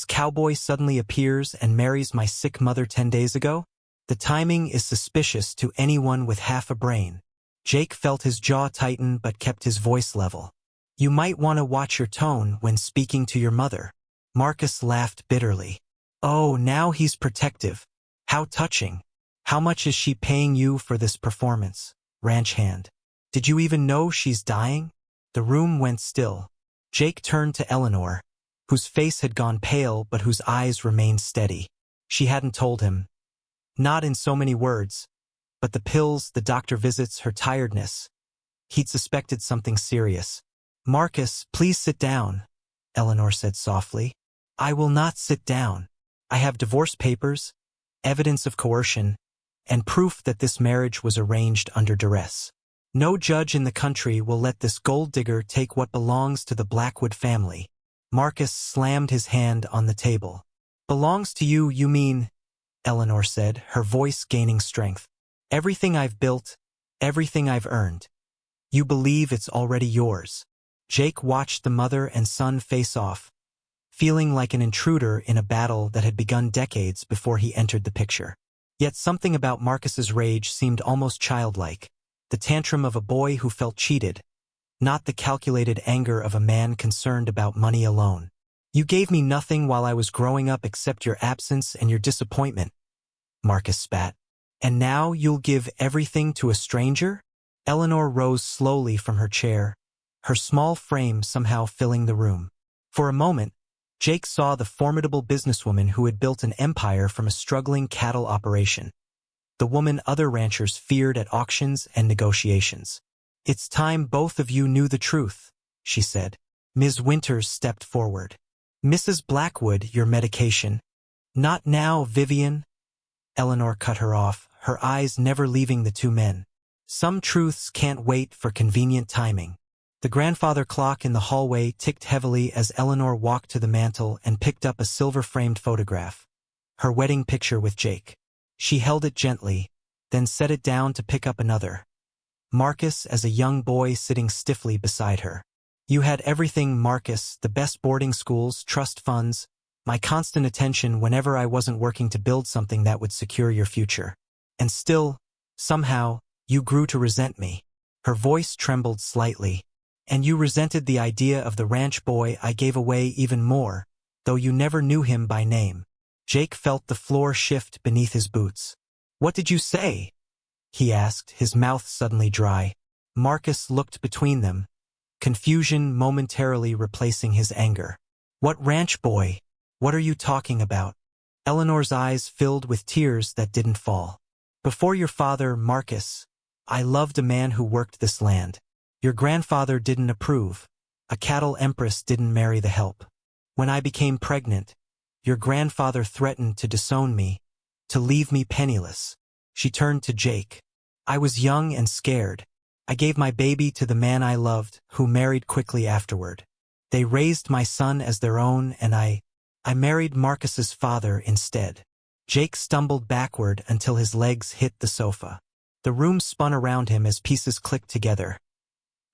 cowboy suddenly appears and marries my sick mother 10 days ago? The timing is suspicious to anyone with half a brain." Jake felt his jaw tighten but kept his voice level. "You might want to watch your tone when speaking to your mother." Marcus laughed bitterly. "Oh, now he's protective. How touching. How much is she paying you for this performance, ranch hand? Did you even know she's dying?" The room went still. Jake turned to Eleanor, whose face had gone pale but whose eyes remained steady. She hadn't told him. Not in so many words, but the pills, the doctor visits, her tiredness. He'd suspected something serious. "Marcus, please sit down," Eleanor said softly. "I will not sit down. I have divorce papers, evidence of coercion, and proof that this marriage was arranged under duress. No judge in the country will let this gold digger take what belongs to the Blackwood family." Marcus slammed his hand on the table. "Belongs to you, you mean?" Eleanor said, her voice gaining strength. "Everything I've built, everything I've earned. You believe it's already yours." Jake watched the mother and son face off, feeling like an intruder in a battle that had begun decades before he entered the picture. Yet something about Marcus's rage seemed almost childlike, the tantrum of a boy who felt cheated, not the calculated anger of a man concerned about money alone. "You gave me nothing while I was growing up except your absence and your disappointment," Marcus spat. "And now you'll give everything to a stranger?" Eleanor rose slowly from her chair, her small frame somehow filling the room. For a moment, Jake saw the formidable businesswoman who had built an empire from a struggling cattle operation, the woman other ranchers feared at auctions and negotiations. "It's time both of you knew the truth," she said. Ms. Winters stepped forward. "Mrs. Blackwood, your medication." "Not now, Vivian." Eleanor cut her off, her eyes never leaving the two men. "Some truths can't wait for convenient timing." The grandfather clock in the hallway ticked heavily as Eleanor walked to the mantel and picked up a silver-framed photograph, her wedding picture with Jake. She held it gently, then set it down to pick up another. Marcus as a young boy sitting stiffly beside her. "You had everything, Marcus, the best boarding schools, trust funds, my constant attention whenever I wasn't working to build something that would secure your future. And still, somehow, you grew to resent me." Her voice trembled slightly. "And you resented the idea of the ranch boy I gave away even more, though you never knew him by name." Jake felt the floor shift beneath his boots. "What did you say?" he asked, his mouth suddenly dry. Marcus looked between them, confusion momentarily replacing his anger. "What ranch boy? What are you talking about?" Eleanor's eyes filled with tears that didn't fall. "Before your father, Marcus, I loved a man who worked this land. Your grandfather didn't approve. A cattle empress didn't marry the help. When I became pregnant, your grandfather threatened to disown me, to leave me penniless." She turned to Jake. "I was young and scared. I gave my baby to the man I loved, who married quickly afterward. They raised my son as their own, and I married Marcus's father instead." Jake stumbled backward until his legs hit the sofa. The room spun around him as pieces clicked together.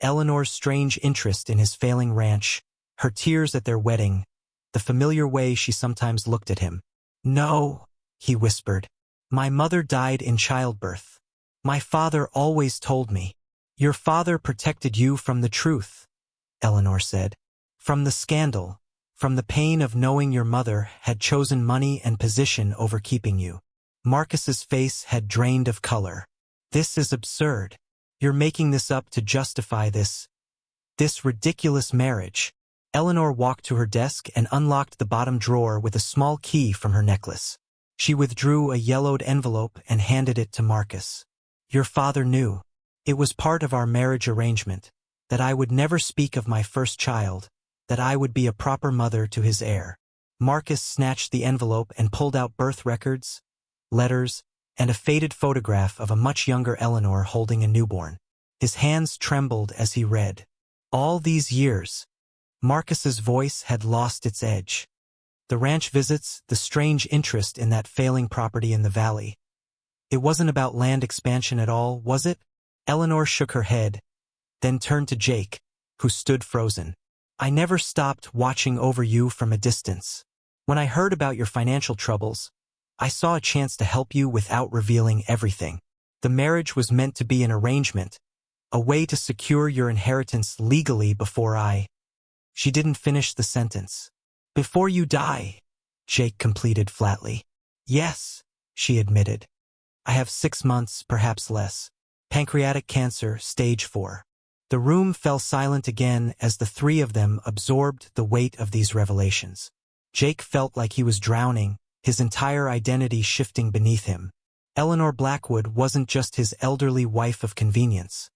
Eleanor's strange interest in his failing ranch, her tears at their wedding, the familiar way she sometimes looked at him. "No," he whispered. "My mother died in childbirth. My father always told me." "Your father protected you from the truth," Eleanor said. "From the scandal, from the pain of knowing your mother had chosen money and position over keeping you." Marcus's face had drained of color. "This is absurd. You're making this up to justify this ridiculous marriage." Eleanor walked to her desk and unlocked the bottom drawer with a small key from her necklace. She withdrew a yellowed envelope and handed it to Marcus. "Your father knew. It was part of our marriage arrangement, that I would never speak of my first child, that I would be a proper mother to his heir." Marcus snatched the envelope and pulled out birth records, letters, and a faded photograph of a much younger Eleanor holding a newborn. His hands trembled as he read. All these years, Marcus's voice had lost its edge. The ranch visits, the strange interest in that failing property in the valley. It wasn't about land expansion at all, was it? Eleanor shook her head, then turned to Jake, who stood frozen. "I never stopped watching over you from a distance. When I heard about your financial troubles, I saw a chance to help you without revealing everything. The marriage was meant to be an arrangement, a way to secure your inheritance legally before I—" She didn't finish the sentence. "Before you die," Jake completed flatly. "Yes," she admitted. "I have 6 months, perhaps less. Pancreatic cancer, stage 4. The room fell silent again as the three of them absorbed the weight of these revelations. Jake felt like he was drowning, his entire identity shifting beneath him. Eleanor Blackwood wasn't just his elderly wife of convenience.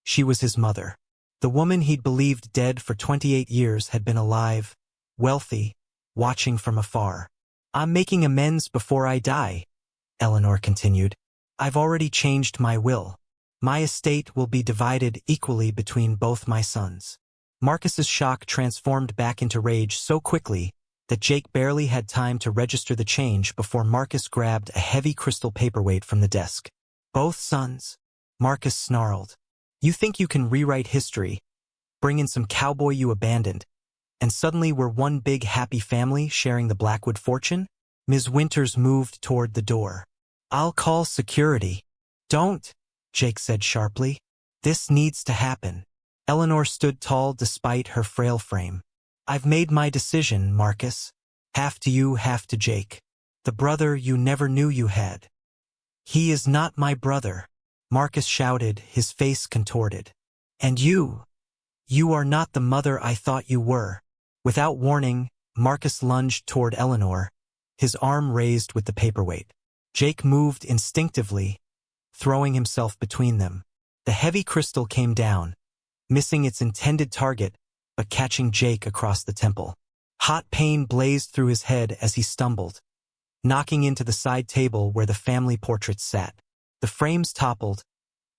She was his mother. The woman he'd believed dead for 28 years had been alive, wealthy, watching from afar. "I'm making amends before I die," Eleanor continued. "I've already changed my will. My estate will be divided equally between both my sons." Marcus's shock transformed back into rage so quickly that Jake barely had time to register the change before Marcus grabbed a heavy crystal paperweight from the desk. "Both sons?" Marcus snarled. "You think you can rewrite history, bring in some cowboy you abandoned, and suddenly we're one big happy family sharing the Blackwood fortune?" Ms. Winters moved toward the door. "I'll call security." "Don't," Jake said sharply. "This needs to happen." Eleanor stood tall despite her frail frame. "I've made my decision, Marcus. Half to you, half to Jake. The brother you never knew you had." "He is not my brother," Marcus shouted, his face contorted. "And you are not the mother I thought you were." Without warning, Marcus lunged toward Eleanor, his arm raised with the paperweight. Jake moved instinctively, throwing himself between them. The heavy crystal came down, missing its intended target, but catching Jake across the temple. Hot pain blazed through his head as he stumbled, knocking into the side table where the family portraits sat. The frames toppled,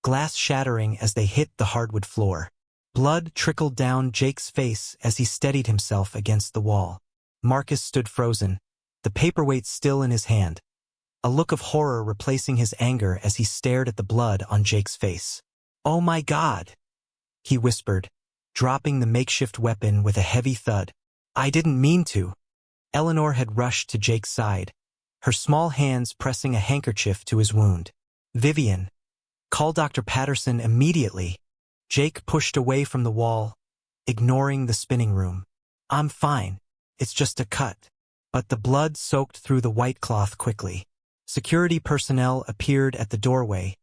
glass shattering as they hit the hardwood floor. Blood trickled down Jake's face as he steadied himself against the wall. Marcus stood frozen, the paperweight still in his hand, a look of horror replacing his anger as he stared at the blood on Jake's face. "Oh my God," he whispered, dropping the makeshift weapon with a heavy thud. "I didn't mean to." Eleanor had rushed to Jake's side, her small hands pressing a handkerchief to his wound. "Vivian, call Dr. Patterson immediately." Jake pushed away from the wall, ignoring the spinning room. "I'm fine. It's just a cut." But the blood soaked through the white cloth quickly. Security personnel appeared at the doorway,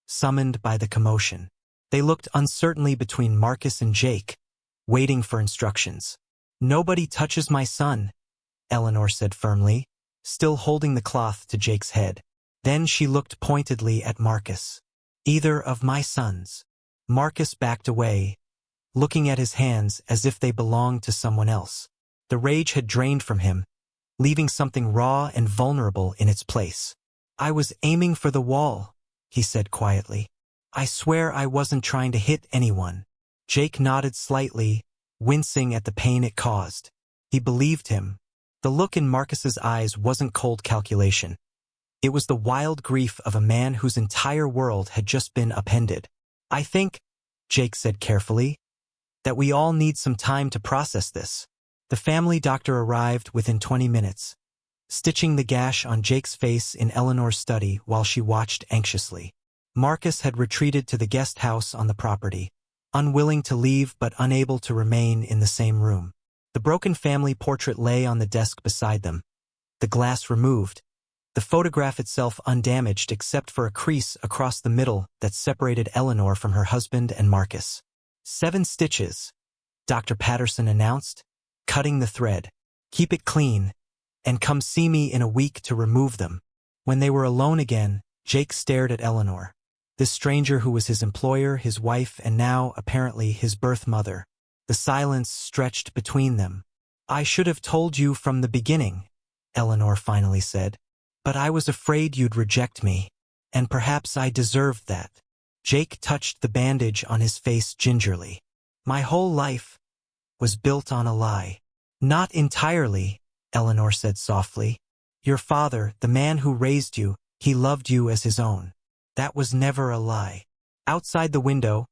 summoned by the commotion. They looked uncertainly between Marcus and Jake, waiting for instructions. "Nobody touches my son," Eleanor said firmly, still holding the cloth to Jake's head. Then she looked pointedly at Marcus. "Either of my sons." Marcus backed away, looking at his hands as if they belonged to someone else. The rage had drained from him, leaving something raw and vulnerable in its place. "I was aiming for the wall," he said quietly. "I swear I wasn't trying to hit anyone." Jake nodded slightly, wincing at the pain it caused. He believed him. The look in Marcus's eyes wasn't cold calculation. It was the wild grief of a man whose entire world had just been upended. "I think," Jake said carefully, "that we all need some time to process this." The family doctor arrived within 20 minutes, stitching the gash on Jake's face in Eleanor's study while she watched anxiously. Marcus had retreated to the guest house on the property, unwilling to leave but unable to remain in the same room. The broken family portrait lay on the desk beside them, the glass removed, the photograph itself undamaged except for a crease across the middle that separated Eleanor from her husband and Marcus. 7 stitches, Dr. Patterson announced, cutting the thread. Keep it clean, and come see me in a week to remove them. When they were alone again, Jake stared at Eleanor. This stranger who was his employer, his wife, and now, apparently, his birth mother. The silence stretched between them. I should have told you from the beginning, Eleanor finally said. But I was afraid you'd reject me, and perhaps I deserved that. Jake touched the bandage on his face gingerly. My whole life was built on a lie. Not entirely, Eleanor said softly. Your father, the man who raised you, he loved you as his own. That was never a lie. Outside the window,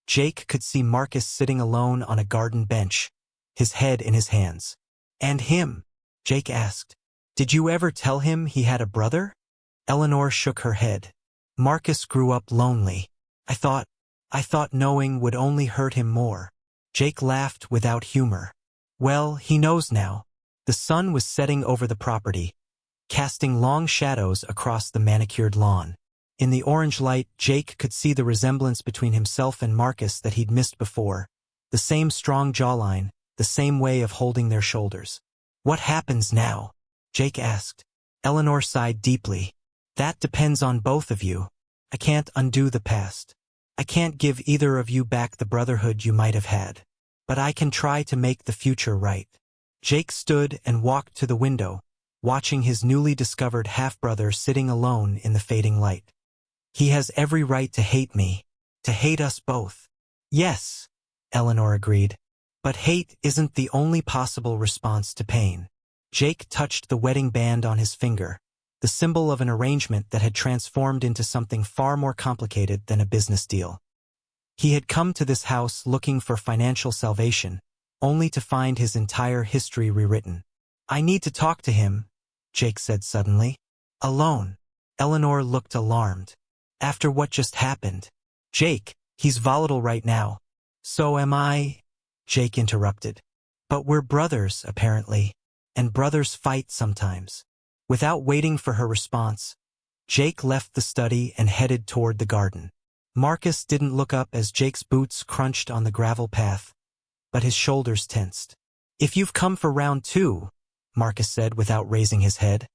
Jake could see Marcus sitting alone on a garden bench, his head in his hands. And him? Jake asked. Did you ever tell him he had a brother? Eleanor shook her head. Marcus grew up lonely. I thought knowing would only hurt him more. Jake laughed without humor. Well, he knows now. The sun was setting over the property, casting long shadows across the manicured lawn. In the orange light, Jake could see the resemblance between himself and Marcus that he'd missed before. The same strong jawline, the same way of holding their shoulders. What happens now? Jake asked. Eleanor sighed deeply. That depends on both of you. I can't undo the past. I can't give either of you back the brotherhood you might have had. But I can try to make the future right. Jake stood and walked to the window, watching his newly discovered half-brother sitting alone in the fading light. He has every right to hate me, to hate us both. Yes, Eleanor agreed. But hate isn't the only possible response to pain. Jake touched the wedding band on his finger, the symbol of an arrangement that had transformed into something far more complicated than a business deal. He had come to this house looking for financial salvation, only to find his entire history rewritten. I need to talk to him, Jake said suddenly. Alone. Eleanor looked alarmed. After what just happened. Jake, he's volatile right now. So am I, Jake interrupted. But we're brothers, apparently. And brothers fight sometimes. Without waiting for her response, Jake left the study and headed toward the garden. Marcus didn't look up as Jake's boots crunched on the gravel path, but his shoulders tensed. If you've come for round 2, Marcus said without raising his head,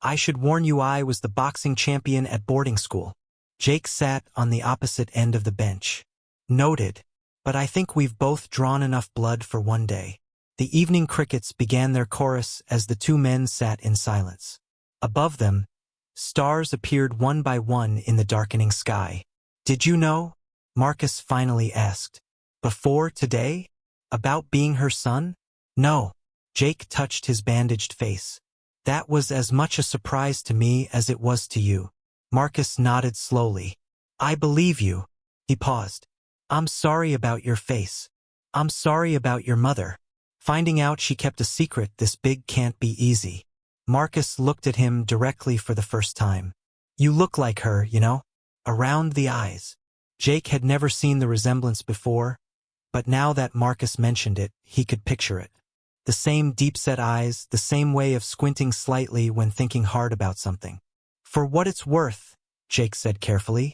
I should warn you I was the boxing champion at boarding school. Jake sat on the opposite end of the bench. Noted, but I think we've both drawn enough blood for one day. The evening crickets began their chorus as the two men sat in silence. Above them, stars appeared one by one in the darkening sky. Did you know? Marcus finally asked. Before today? About being her son? No. Jake touched his bandaged face. That was as much a surprise to me as it was to you. Marcus nodded slowly. I believe you. He paused. I'm sorry about your face. I'm sorry about your mother. Finding out she kept a secret this big can't be easy. Marcus looked at him directly for the first time. You look like her, you know? Around the eyes. Jake had never seen the resemblance before, but now that Marcus mentioned it, he could picture it. The same deep-set eyes, the same way of squinting slightly when thinking hard about something. For what it's worth, Jake said carefully,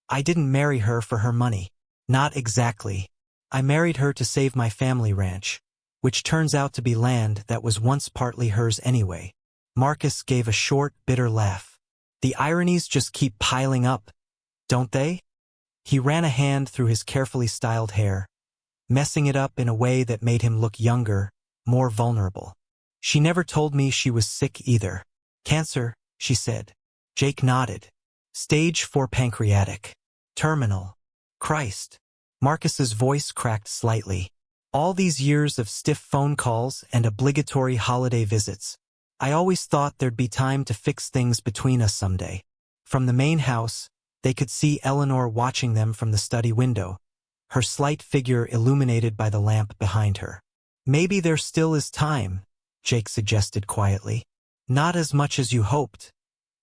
I didn't marry her for her money. Not exactly. I married her to save my family ranch, which turns out to be land that was once partly hers anyway. Marcus gave a short, bitter laugh. The ironies just keep piling up, don't they? He ran a hand through his carefully styled hair, messing it up in a way that made him look younger, more vulnerable. She never told me she was sick either. Cancer, she said. Jake nodded. Stage 4 pancreatic. Terminal. Christ. Marcus's voice cracked slightly. All these years of stiff phone calls and obligatory holiday visits. I always thought there'd be time to fix things between us someday. From the main house, they could see Eleanor watching them from the study window, her slight figure illuminated by the lamp behind her. Maybe there still is time, Jake suggested quietly. Not as much as you hoped,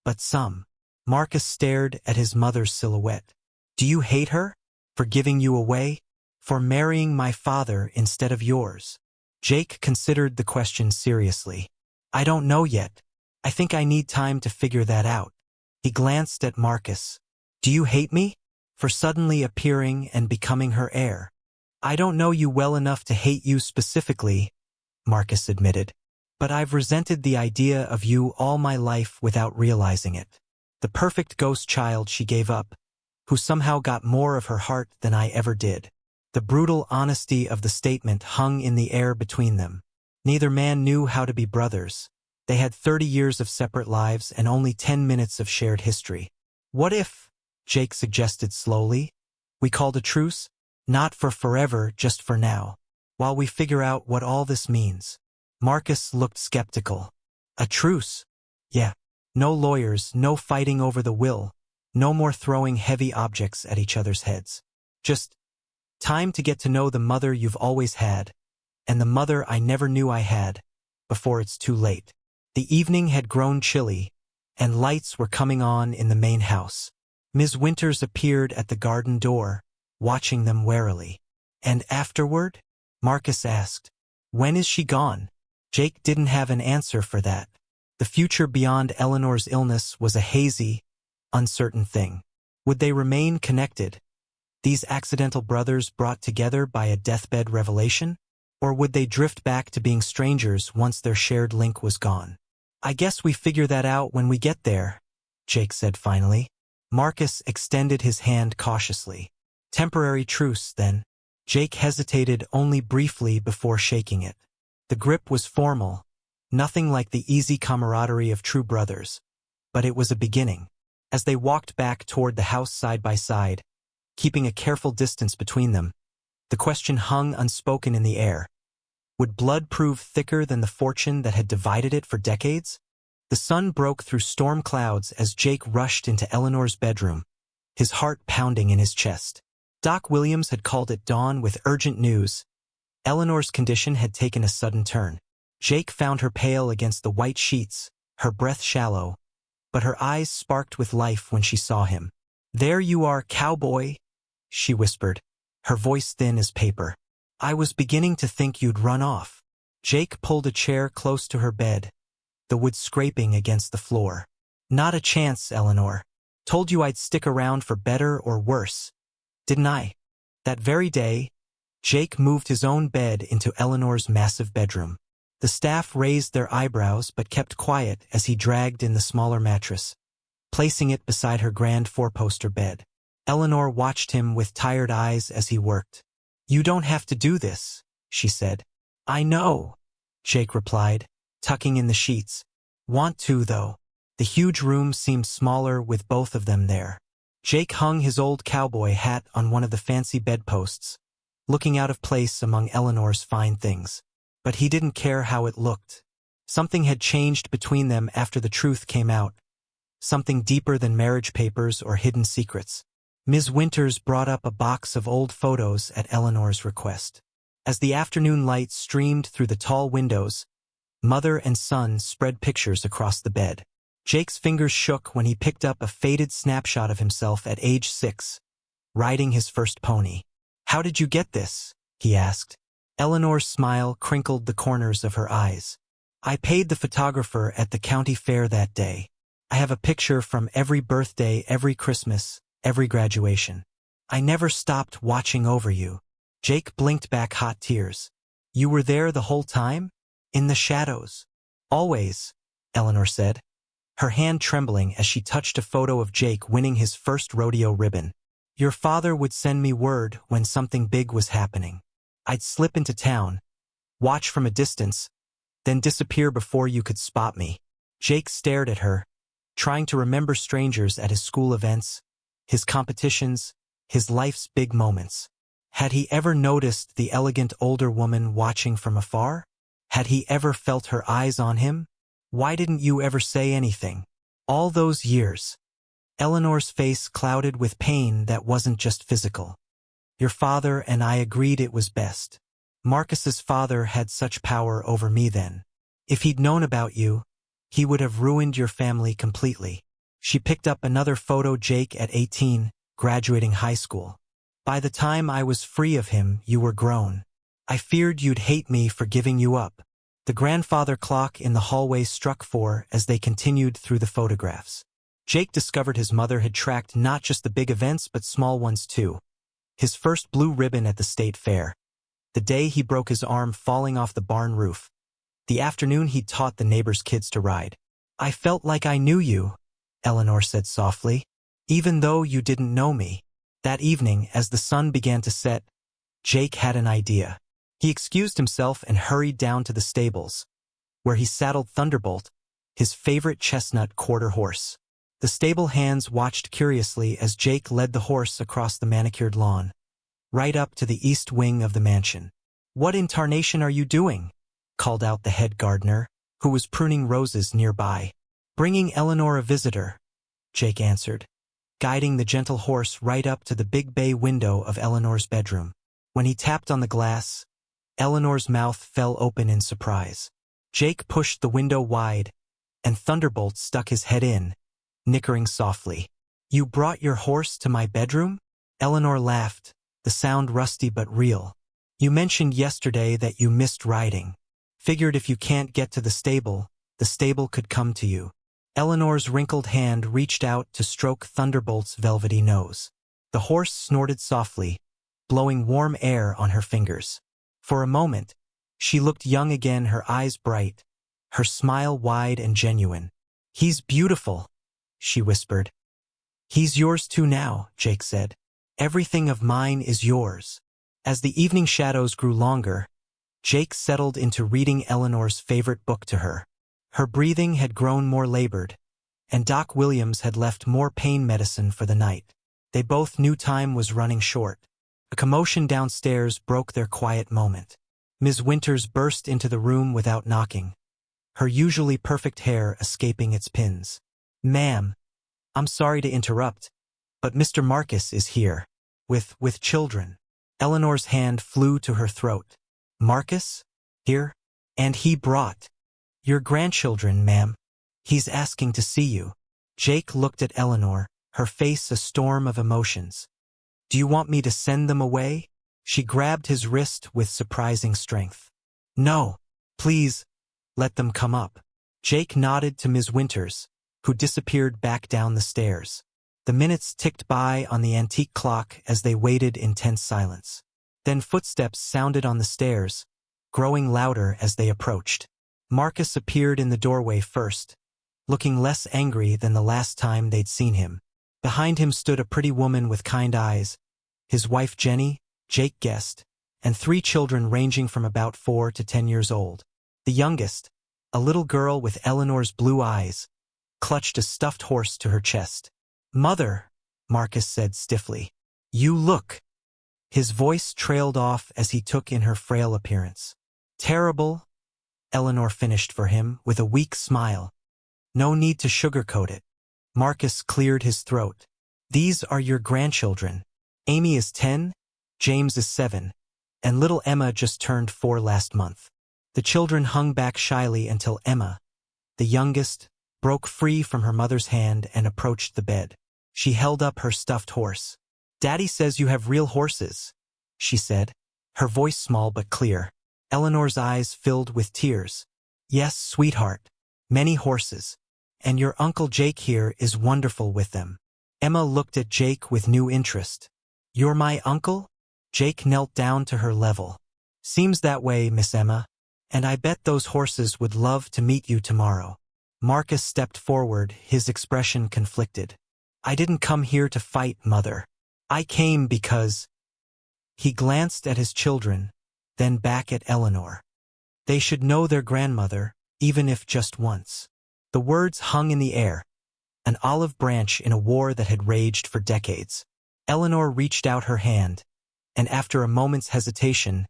but some. Marcus stared at his mother's silhouette. Do you hate her? For giving you away? For marrying my father instead of yours? Jake considered the question seriously. I don't know yet. I think I need time to figure that out. He glanced at Marcus. Do you hate me? For suddenly appearing and becoming her heir? I don't know you well enough to hate you specifically, Marcus admitted. But I've resented the idea of you all my life without realizing it. The perfect ghost child she gave up, who somehow got more of her heart than I ever did. The brutal honesty of the statement hung in the air between them. Neither man knew how to be brothers. They had 30 years of separate lives and only 10 minutes of shared history. What if, Jake suggested slowly, we called a truce? Not for forever, just for now. While we figure out what all this means. Marcus looked skeptical. A truce? Yeah. No lawyers, no fighting over the will, no more throwing heavy objects at each other's heads. Just time to get to know the mother you've always had, and the mother I never knew I had, before it's too late. The evening had grown chilly, and lights were coming on in the main house. Ms. Winters appeared at the garden door, watching them warily. And afterward? Marcus asked. When is she gone? Jake didn't have an answer for that. The future beyond Eleanor's illness was a hazy, uncertain thing. Would they remain connected, these accidental brothers brought together by a deathbed revelation? Or would they drift back to being strangers once their shared link was gone? I guess we figure that out when we get there, Jake said finally. Marcus extended his hand cautiously. Temporary truce, then. Jake hesitated only briefly before shaking it. The grip was formal, nothing like the easy camaraderie of true brothers, but it was a beginning. As they walked back toward the house side by side, keeping a careful distance between them, the question hung unspoken in the air. Would blood prove thicker than the fortune that had divided it for decades? The sun broke through storm clouds as Jake rushed into Eleanor's bedroom, his heart pounding in his chest. Doc Williams had called at dawn with urgent news. Eleanor's condition had taken a sudden turn. Jake found her pale against the white sheets, her breath shallow, but her eyes sparked with life when she saw him. There you are, Cowboy, she whispered, her voice thin as paper. I was beginning to think you'd run off. Jake pulled a chair close to her bed, the wood scraping against the floor. Not a chance, Eleanor. Told you I'd stick around for better or worse. Didn't I? That very day, Jake moved his own bed into Eleanor's massive bedroom. The staff raised their eyebrows but kept quiet as he dragged in the smaller mattress, placing it beside her grand four-poster bed. Eleanor watched him with tired eyes as he worked. You don't have to do this, she said. I know, Jake replied, tucking in the sheets. Want to, though. The huge room seemed smaller with both of them there. Jake hung his old cowboy hat on one of the fancy bedposts, looking out of place among Eleanor's fine things. But he didn't care how it looked. Something had changed between them after the truth came out. Something deeper than marriage papers or hidden secrets. Ms. Winters brought up a box of old photos at Eleanor's request. As the afternoon light streamed through the tall windows, mother and son spread pictures across the bed. Jake's fingers shook when he picked up a faded snapshot of himself at age 6, riding his first pony. How did you get this? He asked. Eleanor's smile crinkled the corners of her eyes. I paid the photographer at the county fair that day. I have a picture from every birthday, every Christmas, every graduation. I never stopped watching over you. Jake blinked back hot tears. You were there the whole time? In the shadows? Always, Eleanor said, her hand trembling as she touched a photo of Jake winning his first rodeo ribbon. Your father would send me word when something big was happening. I'd slip into town, watch from a distance, then disappear before you could spot me. Jake stared at her, trying to remember strangers at his school events, his competitions, his life's big moments. Had he ever noticed the elegant older woman watching from afar? Had he ever felt her eyes on him? Why didn't you ever say anything? All those years. Eleanor's face clouded with pain that wasn't just physical. Your father and I agreed it was best. Marcus's father had such power over me then. If he'd known about you, he would have ruined your family completely. She picked up another photo. Jake at 18, graduating high school. By the time I was free of him, you were grown. I feared you'd hate me for giving you up. The grandfather clock in the hallway struck 4 as they continued through the photographs. Jake discovered his mother had tracked not just the big events but small ones too. His first blue ribbon at the state fair. The day he broke his arm falling off the barn roof. The afternoon he'd taught the neighbors' kids to ride. I felt like I knew you, Eleanor said softly, even though you didn't know me. That evening, as the sun began to set, Jake had an idea. He excused himself and hurried down to the stables, where he saddled Thunderbolt, his favorite chestnut quarter horse. The stable hands watched curiously as Jake led the horse across the manicured lawn, right up to the east wing of the mansion. "What in tarnation are you doing?" called out the head gardener, who was pruning roses nearby. "Bringing Eleanor a visitor," Jake answered, guiding the gentle horse right up to the big bay window of Eleanor's bedroom. When he tapped on the glass, Eleanor's mouth fell open in surprise. Jake pushed the window wide, and Thunderbolt stuck his head in, nickering softly. "You brought your horse to my bedroom?" Eleanor laughed, the sound rusty but real. "You mentioned yesterday that you missed riding. Figured if you can't get to the stable could come to you." Eleanor's wrinkled hand reached out to stroke Thunderbolt's velvety nose. The horse snorted softly, blowing warm air on her fingers. For a moment, she looked young again, her eyes bright, her smile wide and genuine. "He's beautiful," she whispered. "He's yours too now," Jake said. "Everything of mine is yours." As the evening shadows grew longer, Jake settled into reading Eleanor's favorite book to her. Her breathing had grown more labored, and Doc Williams had left more pain medicine for the night. They both knew time was running short. A commotion downstairs broke their quiet moment. Ms. Winters burst into the room without knocking, her usually perfect hair escaping its pins. "Ma'am, I'm sorry to interrupt, but Mr. Marcus is here, with children." Eleanor's hand flew to her throat. "Marcus? Here? And he brought your grandchildren, ma'am. He's asking to see you." Jake looked at Eleanor, her face a storm of emotions. "Do you want me to send them away?" She grabbed his wrist with surprising strength. "No, please, let them come up." Jake nodded to Ms. Winters, who disappeared back down the stairs. The minutes ticked by on the antique clock as they waited in tense silence. Then footsteps sounded on the stairs, growing louder as they approached. Marcus appeared in the doorway first, looking less angry than the last time they'd seen him. Behind him stood a pretty woman with kind eyes, his wife Jenny, Jake guessed, and 3 children ranging from about 4 to 10 years old. The youngest, a little girl with Eleanor's blue eyes, clutched a stuffed horse to her chest. "Mother," Marcus said stiffly, "you look." His voice trailed off as he took in her frail appearance. "Terrible," Eleanor finished for him with a weak smile. "No need to sugarcoat it." Marcus cleared his throat. "These are your grandchildren. Amy is 10, James is 7, and little Emma just turned 4 last month." The children hung back shyly until Emma, the youngest, broke free from her mother's hand and approached the bed. She held up her stuffed horse. "Daddy says you have real horses," she said, her voice small but clear. Eleanor's eyes filled with tears. "Yes, sweetheart, many horses. And your Uncle Jake here is wonderful with them." Emma looked at Jake with new interest. "You're my uncle?" Jake knelt down to her level. "Seems that way, Miss Emma. And I bet those horses would love to meet you tomorrow." Marcus stepped forward, his expression conflicted. "I didn't come here to fight, Mother. I came because—" He glanced at his children, then back at Eleanor. "They should know their grandmother, even if just once." The words hung in the air, an olive branch in a war that had raged for decades. Eleanor reached out her hand, and after a moment's hesitation,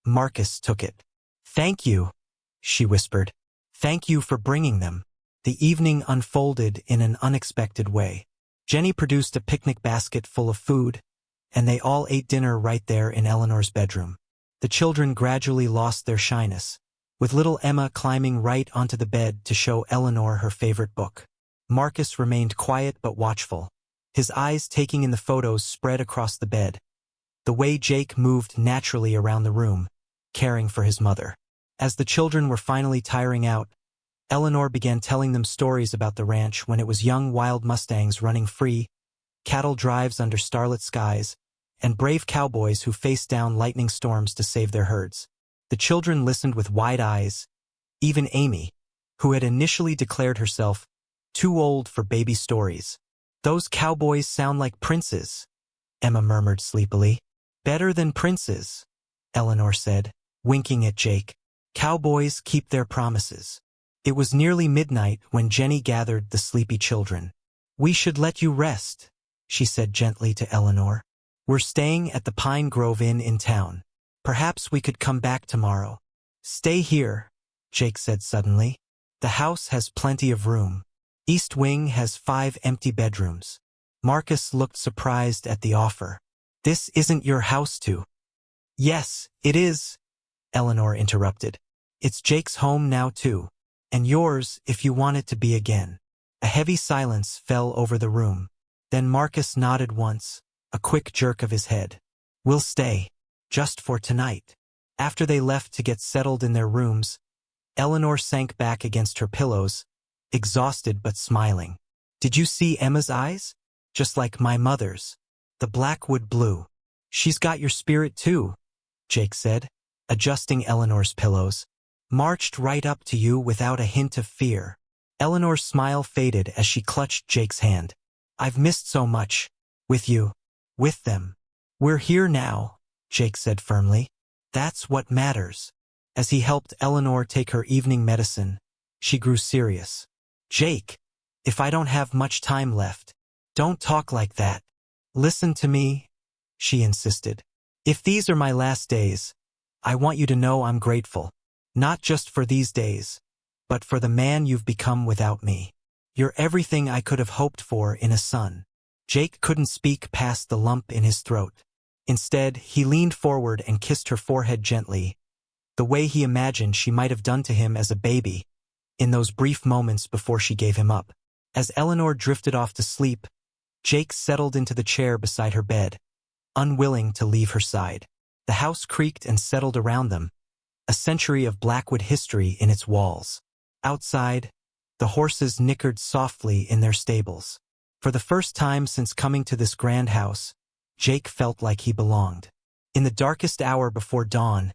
Marcus took it. "Thank you," she whispered. "Thank you for bringing them." The evening unfolded in an unexpected way. Jenny produced a picnic basket full of food, and they all ate dinner right there in Eleanor's bedroom. The children gradually lost their shyness, with little Emma climbing right onto the bed to show Eleanor her favorite book. Marcus remained quiet but watchful, his eyes taking in the photos spread across the bed, the way Jake moved naturally around the room, caring for his mother. As the children were finally tiring out, Eleanor began telling them stories about the ranch when it was young wild mustangs running free, cattle drives under starlit skies, and brave cowboys who faced down lightning storms to save their herds. The children listened with wide eyes, even Amy, who had initially declared herself too old for baby stories. "Those cowboys sound like princes," Emma murmured sleepily. "Better than princes," Eleanor said, winking at Jake. "Cowboys keep their promises." It was nearly midnight when Jenny gathered the sleepy children. "We should let you rest," she said gently to Eleanor. "We're staying at the Pine Grove Inn in town. Perhaps we could come back tomorrow." "Stay here," Jake said suddenly. "The house has plenty of room. East Wing has 5 empty bedrooms." Marcus looked surprised at the offer. "This isn't your house too." "Yes, it is," Eleanor interrupted. "It's Jake's home now too, and yours if you want it to be again." A heavy silence fell over the room. Then Marcus nodded once, a quick jerk of his head. "We'll stay, just for tonight." After they left to get settled in their rooms, Eleanor sank back against her pillows, exhausted but smiling. "Did you see Emma's eyes? Just like my mother's. The blackwood blue." "She's got your spirit too," Jake said, adjusting Eleanor's pillows. "Marched right up to you without a hint of fear." Eleanor's smile faded as she clutched Jake's hand. "I've missed so much. With you. With them." "We're here now," Jake said firmly. "That's what matters." As he helped Eleanor take her evening medicine, she grew serious. "Jake, if I don't have much time left, don't talk like that. Listen to me," she insisted. "If these are my last days, I want you to know I'm grateful. Not just for these days, but for the man you've become without me. You're everything I could have hoped for in a son." Jake couldn't speak past the lump in his throat. Instead, he leaned forward and kissed her forehead gently, the way he imagined she might have done to him as a baby, in those brief moments before she gave him up. As Eleanor drifted off to sleep, Jake settled into the chair beside her bed, unwilling to leave her side. The house creaked and settled around them, a century of Blackwood history in its walls. Outside, the horses nickered softly in their stables. For the first time since coming to this grand house, Jake felt like he belonged. In the darkest hour before dawn,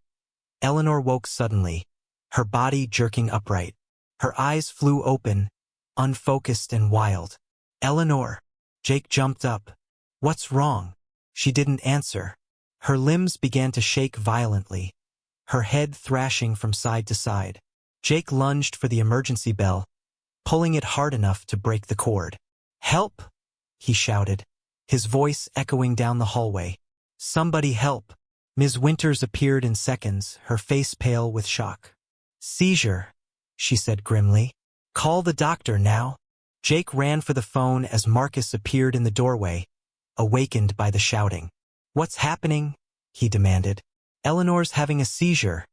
Eleanor woke suddenly, her body jerking upright. Her eyes flew open, unfocused and wild. "Eleanor!" Jake jumped up. "What's wrong?" She didn't answer. Her limbs began to shake violently, her head thrashing from side to side. Jake lunged for the emergency bell, pulling it hard enough to break the cord. "Help!" he shouted, his voice echoing down the hallway. "Somebody help!" Ms. Winters appeared in seconds, her face pale with shock. "Seizure," she said grimly. "Call the doctor now." Jake ran for the phone as Marcus appeared in the doorway, awakened by the shouting. "What's happening?" he demanded. "Eleanor's having a seizure,"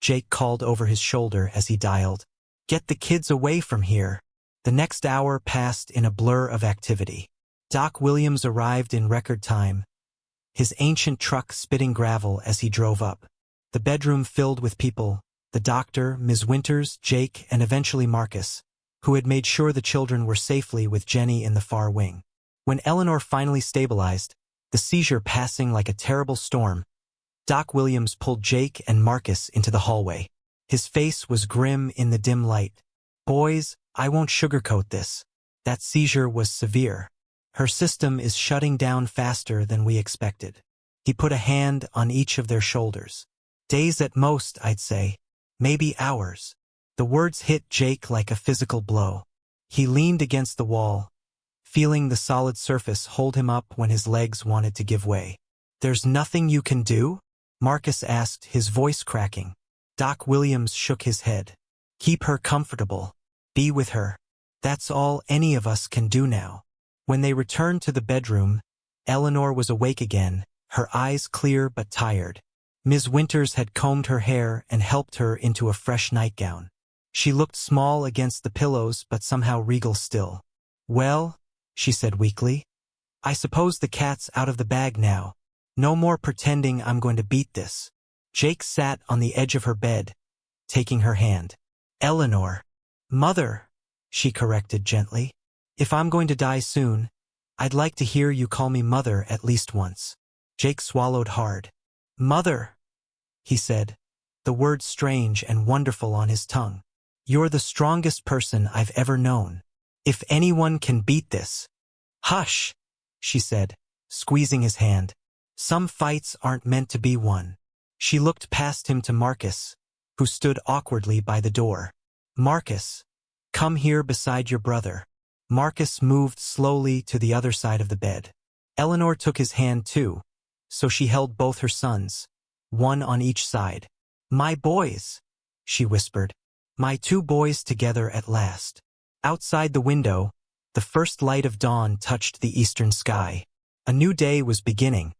Jake called over his shoulder as he dialed. "Get the kids away from here." The next hour passed in a blur of activity. Doc Williams arrived in record time, his ancient truck spitting gravel as he drove up. The bedroom filled with people, the doctor, Ms. Winters, Jake, and eventually Marcus, who had made sure the children were safely with Jenny in the far wing. When Eleanor finally stabilized, the seizure passing like a terrible storm, Doc Williams pulled Jake and Marcus into the hallway. His face was grim in the dim light. "Boys, I won't sugarcoat this. That seizure was severe. Her system is shutting down faster than we expected." He put a hand on each of their shoulders. "Days at most, I'd say. Maybe hours." The words hit Jake like a physical blow. He leaned against the wall, feeling the solid surface hold him up when his legs wanted to give way. "There's nothing you can do?" Marcus asked, his voice cracking. Doc Williams shook his head. "Keep her comfortable. Be with her. That's all any of us can do now." When they returned to the bedroom, Eleanor was awake again, her eyes clear but tired. Ms. Winters had combed her hair and helped her into a fresh nightgown. She looked small against the pillows but somehow regal still. "Well," she said weakly, "I suppose the cat's out of the bag now. No more pretending I'm going to beat this." Jake sat on the edge of her bed, taking her hand. "Eleanor." "Mother," she corrected gently. "If I'm going to die soon, I'd like to hear you call me mother at least once." Jake swallowed hard. "Mother," he said, the word strange and wonderful on his tongue. "You're the strongest person I've ever known. If anyone can beat this—" "Hush," she said, squeezing his hand. "Some fights aren't meant to be won." She looked past him to Marcus, who stood awkwardly by the door. "Marcus, come here beside your brother." Marcus moved slowly to the other side of the bed. Eleanor took his hand too, so she held both her sons, one on each side. "My boys," she whispered. "My two boys together at last." Outside the window, the first light of dawn touched the eastern sky. A new day was beginning,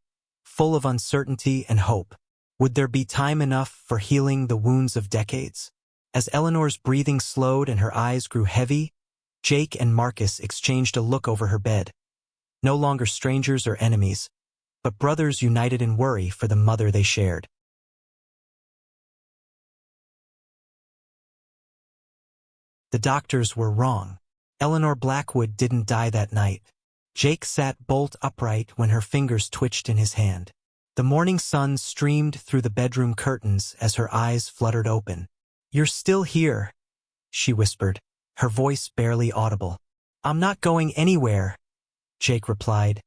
full of uncertainty and hope. Would there be time enough for healing the wounds of decades? As Eleanor's breathing slowed and her eyes grew heavy, Jake and Marcus exchanged a look over her bed. No longer strangers or enemies, but brothers united in worry for the mother they shared. The doctors were wrong. Eleanor Blackwood didn't die that night. Jake sat bolt upright when her fingers twitched in his hand. The morning sun streamed through the bedroom curtains as her eyes fluttered open. "You're still here," she whispered, her voice barely audible. "I'm not going anywhere," Jake replied,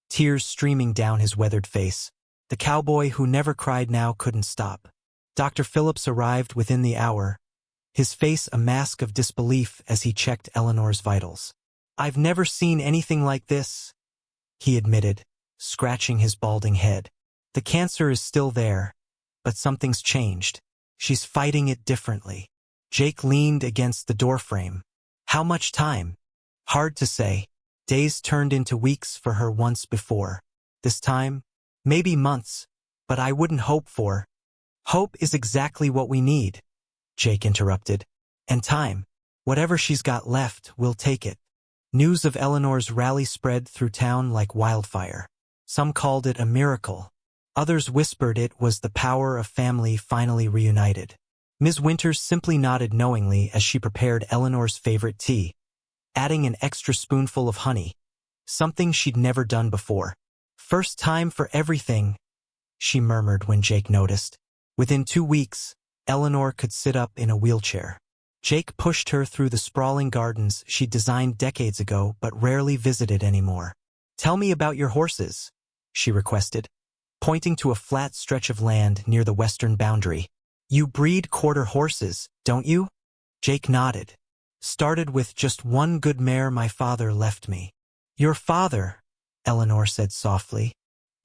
tears streaming down his weathered face. The cowboy who never cried now couldn't stop. Dr. Phillips arrived within the hour, his face a mask of disbelief as he checked Eleanor's vitals. "I've never seen anything like this," he admitted, scratching his balding head. "The cancer is still there, but something's changed. She's fighting it differently." Jake leaned against the doorframe. "How much time?" "Hard to say. Days turned into weeks for her once before. This time, maybe months, but I wouldn't hope for—" "Hope is exactly what we need," Jake interrupted. "And time. Whatever she's got left, we'll take it." News of Eleanor's rally spread through town like wildfire. Some called it a miracle. Others whispered it was the power of family finally reunited. Ms. Winters simply nodded knowingly as she prepared Eleanor's favorite tea, adding an extra spoonful of honey, something she'd never done before. "First time for everything," she murmured when Jake noticed. Within 2 weeks, Eleanor could sit up in a wheelchair. Jake pushed her through the sprawling gardens she'd designed decades ago but rarely visited anymore. "Tell me about your horses," she requested, pointing to a flat stretch of land near the western boundary. "You breed quarter horses, don't you?" Jake nodded. "Started with just one good mare my father left me." "Your father," Eleanor said softly.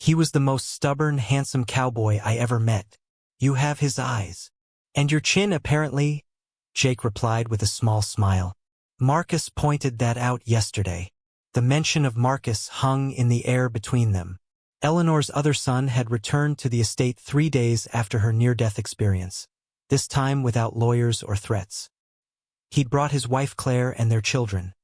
"He was the most stubborn, handsome cowboy I ever met. You have his eyes. And your chin, apparently," Jake replied with a small smile. "Marcus pointed that out yesterday." The mention of Marcus hung in the air between them. Eleanor's other son had returned to the estate 3 days after her near-death experience, this time without lawyers or threats. He'd brought his wife Claire and their children,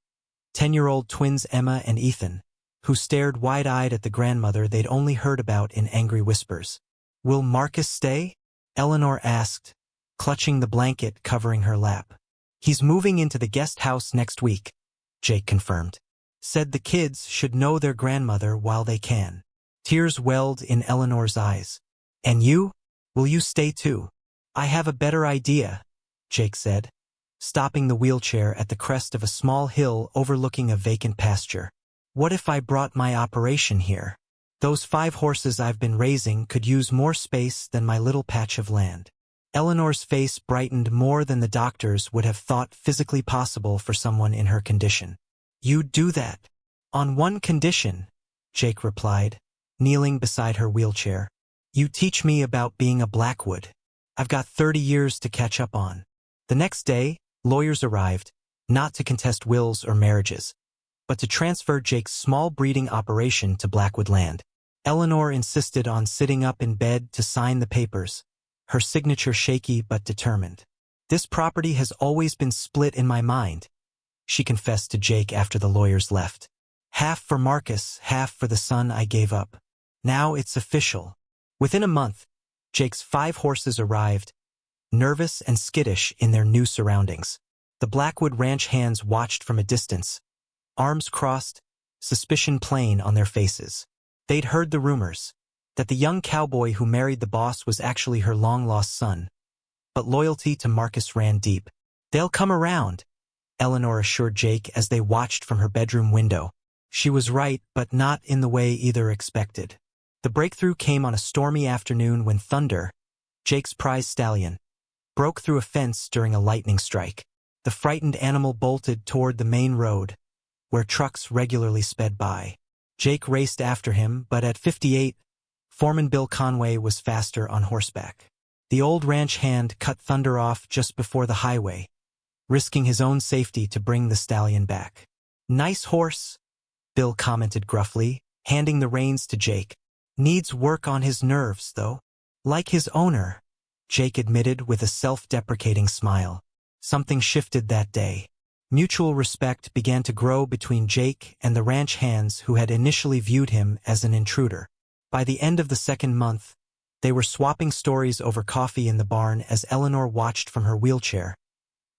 10-year-old twins Emma and Ethan, who stared wide-eyed at the grandmother they'd only heard about in angry whispers. "Will Marcus stay?" Eleanor asked, clutching the blanket covering her lap. "He's moving into the guest house next week," Jake confirmed. "Said the kids should know their grandmother while they can." Tears welled in Eleanor's eyes. "And you? Will you stay too?" "I have a better idea," Jake said, stopping the wheelchair at the crest of a small hill overlooking a vacant pasture. "What if I brought my operation here? Those 5 horses I've been raising could use more space than my little patch of land." Eleanor's face brightened more than the doctors would have thought physically possible for someone in her condition. "You'd do that?" "On one condition," Jake replied, kneeling beside her wheelchair. "You teach me about being a Blackwood. I've got 30 years to catch up on." The next day, lawyers arrived, not to contest wills or marriages, but to transfer Jake's small breeding operation to Blackwood land. Eleanor insisted on sitting up in bed to sign the papers, her signature shaky but determined. "This property has always been split in my mind," she confessed to Jake after the lawyers left. "Half for Marcus, half for the son I gave up. Now it's official." Within a month, Jake's 5 horses arrived, nervous and skittish in their new surroundings. The Blackwood Ranch hands watched from a distance, arms crossed, suspicion plain on their faces. They'd heard the rumors that the young cowboy who married the boss was actually her long-lost son. But loyalty to Marcus ran deep. "They'll come around," Eleanor assured Jake as they watched from her bedroom window. She was right, but not in the way either expected. The breakthrough came on a stormy afternoon when Thunder, Jake's prize stallion, broke through a fence during a lightning strike. The frightened animal bolted toward the main road, where trucks regularly sped by. Jake raced after him, but at 58, Foreman Bill Conway was faster on horseback. The old ranch hand cut Thunder off just before the highway, risking his own safety to bring the stallion back. "Nice horse," Bill commented gruffly, handing the reins to Jake. "Needs work on his nerves, though." "Like his owner," Jake admitted with a self-deprecating smile. Something shifted that day. Mutual respect began to grow between Jake and the ranch hands who had initially viewed him as an intruder. By the end of the second month, they were swapping stories over coffee in the barn as Eleanor watched from her wheelchair,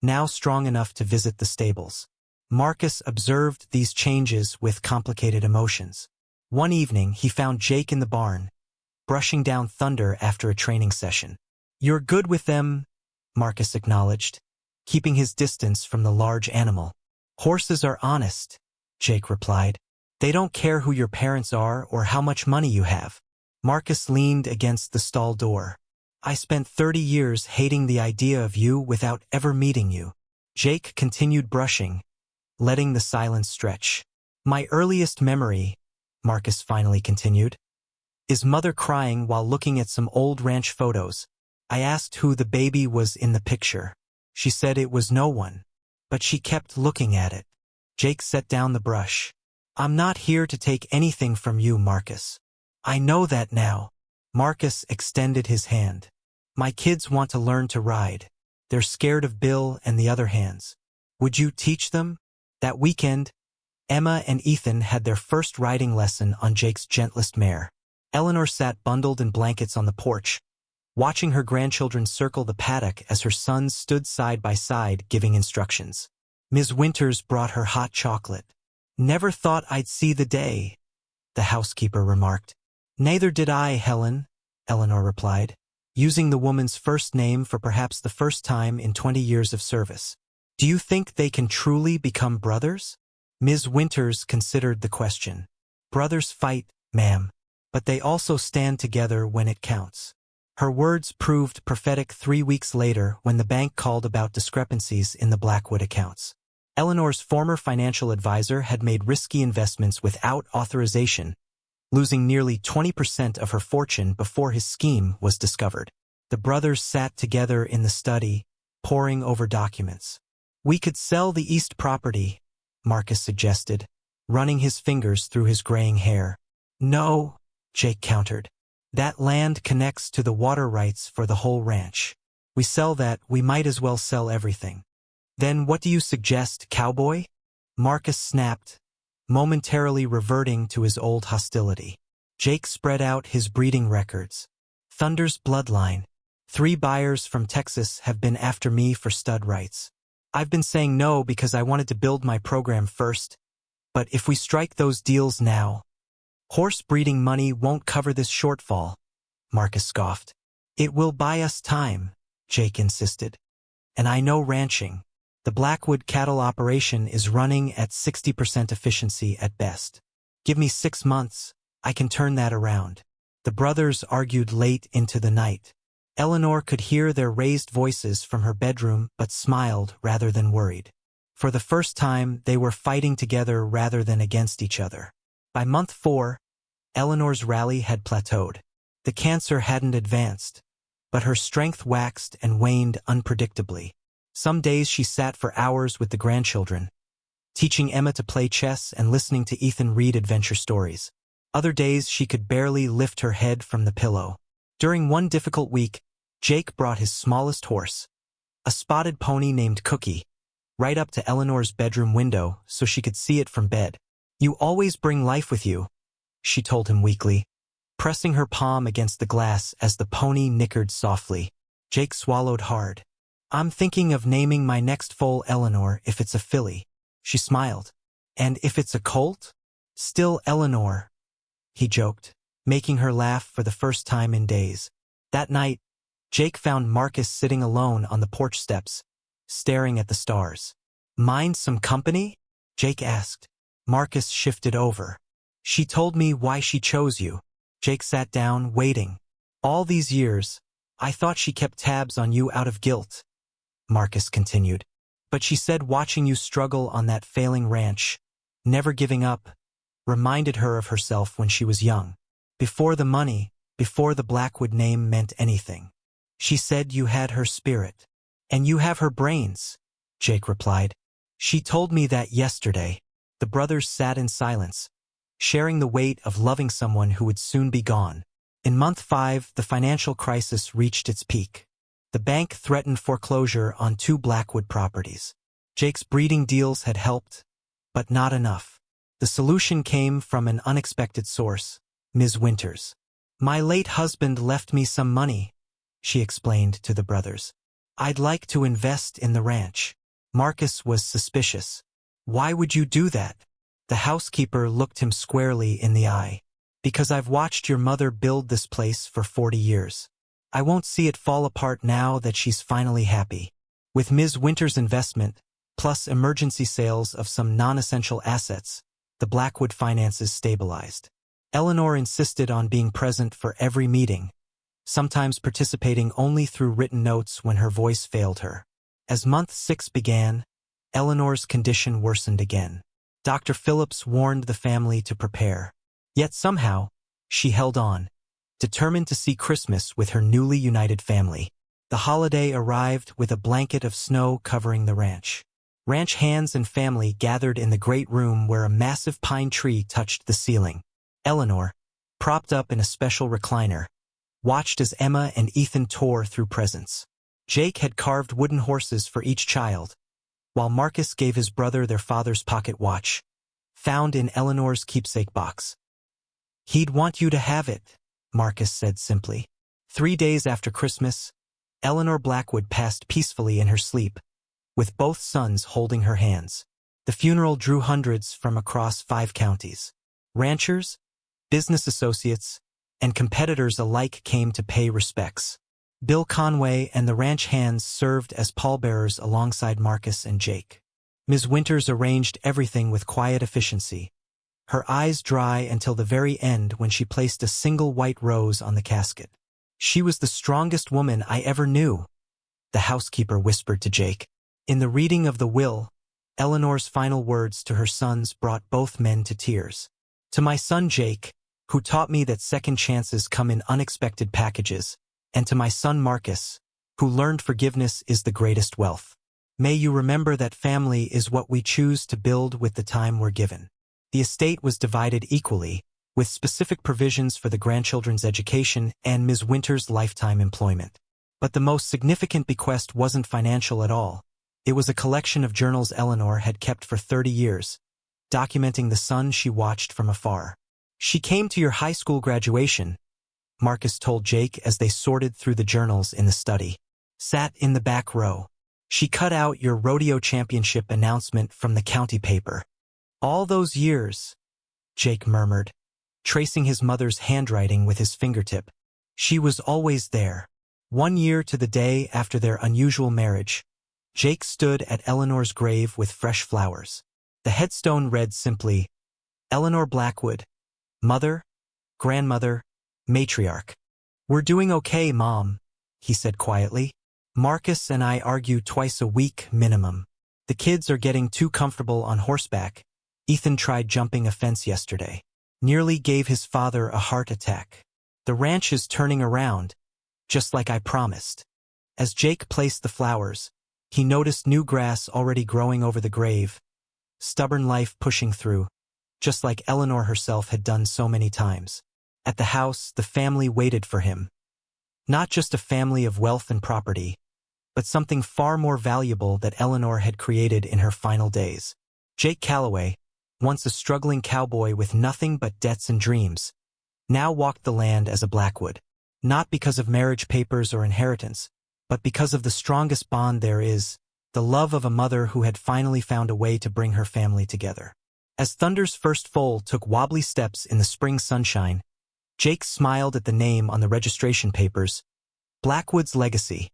now strong enough to visit the stables. Marcus observed these changes with complicated emotions. One evening, he found Jake in the barn, brushing down Thunder after a training session. "You're good with them," Marcus acknowledged, keeping his distance from the large animal. "Horses are honest," Jake replied. "They don't care who your parents are or how much money you have." Marcus leaned against the stall door. "I spent 30 years hating the idea of you without ever meeting you." Jake continued brushing, letting the silence stretch. "My earliest memory," Marcus finally continued, "is mother crying while looking at some old ranch photos. I asked who the baby was in the picture. She said it was no one, but she kept looking at it." Jake set down the brush. "I'm not here to take anything from you, Marcus. I know that now." Marcus extended his hand. "My kids want to learn to ride. They're scared of Bill and the other hands. Would you teach them?" That weekend, Emma and Ethan had their first riding lesson on Jake's gentlest mare. Eleanor sat bundled in blankets on the porch, watching her grandchildren circle the paddock as her sons stood side by side giving instructions. Ms. Winters brought her hot chocolate. "Never thought I'd see the day," the housekeeper remarked. "Neither did I, Helen," Eleanor replied, using the woman's first name for perhaps the first time in 20 years of service. "Do you think they can truly become brothers?" Ms. Winters considered the question. "Brothers fight, ma'am, but they also stand together when it counts." Her words proved prophetic 3 weeks later when the bank called about discrepancies in the Blackwood accounts. Eleanor's former financial advisor had made risky investments without authorization, losing nearly 20% of her fortune before his scheme was discovered. The brothers sat together in the study, poring over documents. "We could sell the east property," Marcus suggested, running his fingers through his graying hair. "No," Jake countered. "That land connects to the water rights for the whole ranch. We sell that, we might as well sell everything." "Then what do you suggest, Cowboy?" Marcus snapped, momentarily reverting to his old hostility. Jake spread out his breeding records. "Thunder's bloodline. 3 buyers from Texas have been after me for stud rights. I've been saying no because I wanted to build my program first, but if we strike those deals now, horse breeding money won't cover this shortfall," Marcus scoffed. "It will buy us time," Jake insisted. "And I know ranching. The Blackwood cattle operation is running at 60% efficiency at best. Give me 6 months, I can turn that around." The brothers argued late into the night. Eleanor could hear their raised voices from her bedroom but smiled rather than worried. For the first time, they were fighting together rather than against each other. By month 4, Eleanor's rally had plateaued. The cancer hadn't advanced, but her strength waxed and waned unpredictably. Some days she sat for hours with the grandchildren, teaching Emma to play chess and listening to Ethan read adventure stories. Other days she could barely lift her head from the pillow. During one difficult week, Jake brought his smallest horse, a spotted pony named Cookie, right up to Eleanor's bedroom window so she could see it from bed. "You always bring life with you," she told him weakly, pressing her palm against the glass as the pony nickered softly. Jake swallowed hard. "I'm thinking of naming my next foal Eleanor if it's a filly." She smiled. "And if it's a colt?" "Still Eleanor," he joked, making her laugh for the first time in days. That night, Jake found Marcus sitting alone on the porch steps, staring at the stars. "Mind some company?" Jake asked. Marcus shifted over. "She told me why she chose you." Jake sat down, waiting. "All these years, I thought she kept tabs on you out of guilt," Marcus continued. "But she said watching you struggle on that failing ranch, never giving up, reminded her of herself when she was young. Before the money, before the Blackwood name meant anything. She said you had her spirit. And you have her brains," Jake replied. "She told me that yesterday." The brothers sat in silence, sharing the weight of loving someone who would soon be gone. In month 5, the financial crisis reached its peak. The bank threatened foreclosure on 2 Blackwood properties. Jake's breeding deals had helped, but not enough. The solution came from an unexpected source, Ms. Winters. "My late husband left me some money," she explained to the brothers. "I'd like to invest in the ranch." Marcus was suspicious. "Why would you do that?" The housekeeper looked him squarely in the eye. "Because I've watched your mother build this place for 40 years. I won't see it fall apart now that she's finally happy." With Ms. Winter's investment, plus emergency sales of some non-essential assets, the Blackwood finances stabilized. Eleanor insisted on being present for every meeting, sometimes participating only through written notes when her voice failed her. As month 6 began, Eleanor's condition worsened again. Dr. Phillips warned the family to prepare. Yet somehow, she held on, determined to see Christmas with her newly united family. The holiday arrived with a blanket of snow covering the ranch. Ranch hands and family gathered in the great room where a massive pine tree touched the ceiling. Eleanor, propped up in a special recliner, watched as Emma and Ethan tore through presents. Jake had carved wooden horses for each child, while Marcus gave his brother their father's pocket watch, found in Eleanor's keepsake box. "He'd want you to have it," Marcus said simply. 3 days after Christmas, Eleanor Blackwood passed peacefully in her sleep, with both sons holding her hands. The funeral drew hundreds from across 5 counties. Ranchers, business associates, and competitors alike came to pay respects. Bill Conway and the ranch hands served as pallbearers alongside Marcus and Jake. Ms. Winters arranged everything with quiet efficiency, her eyes dry until the very end when she placed a single white rose on the casket. "She was the strongest woman I ever knew," the housekeeper whispered to Jake. In the reading of the will, Eleanor's final words to her sons brought both men to tears. "To my son Jake, who taught me that second chances come in unexpected packages, and to my son Marcus, who learned forgiveness is the greatest wealth. May you remember that family is what we choose to build with the time we're given." The estate was divided equally, with specific provisions for the grandchildren's education and Ms. Winters' lifetime employment. But the most significant bequest wasn't financial at all. It was a collection of journals Eleanor had kept for 30 years, documenting the son she watched from afar. "She came to your high school graduation," Marcus told Jake as they sorted through the journals in the study. "Sat in the back row. She cut out your rodeo championship announcement from the county paper." "All those years," Jake murmured, tracing his mother's handwriting with his fingertip. "She was always there." 1 year to the day after their unusual marriage, Jake stood at Eleanor's grave with fresh flowers. The headstone read simply, "Eleanor Blackwood, mother, grandmother, matriarch." "We're doing okay, Mom," he said quietly. "Marcus and I argue twice a week minimum. The kids are getting too comfortable on horseback. Ethan tried jumping a fence yesterday. Nearly gave his father a heart attack. The ranch is turning around, just like I promised." As Jake placed the flowers, he noticed new grass already growing over the grave, stubborn life pushing through. just like Eleanor herself had done so many times. At the house, the family waited for him. Not just a family of wealth and property, but something far more valuable that Eleanor had created in her final days. Jake Calloway, once a struggling cowboy with nothing but debts and dreams, now walked the land as a Blackwood. Not because of marriage papers or inheritance, but because of the strongest bond there is, the love of a mother who had finally found a way to bring her family together. As Thunder's first foal took wobbly steps in the spring sunshine, Jake smiled at the name on the registration papers, Blackwood's Legacy.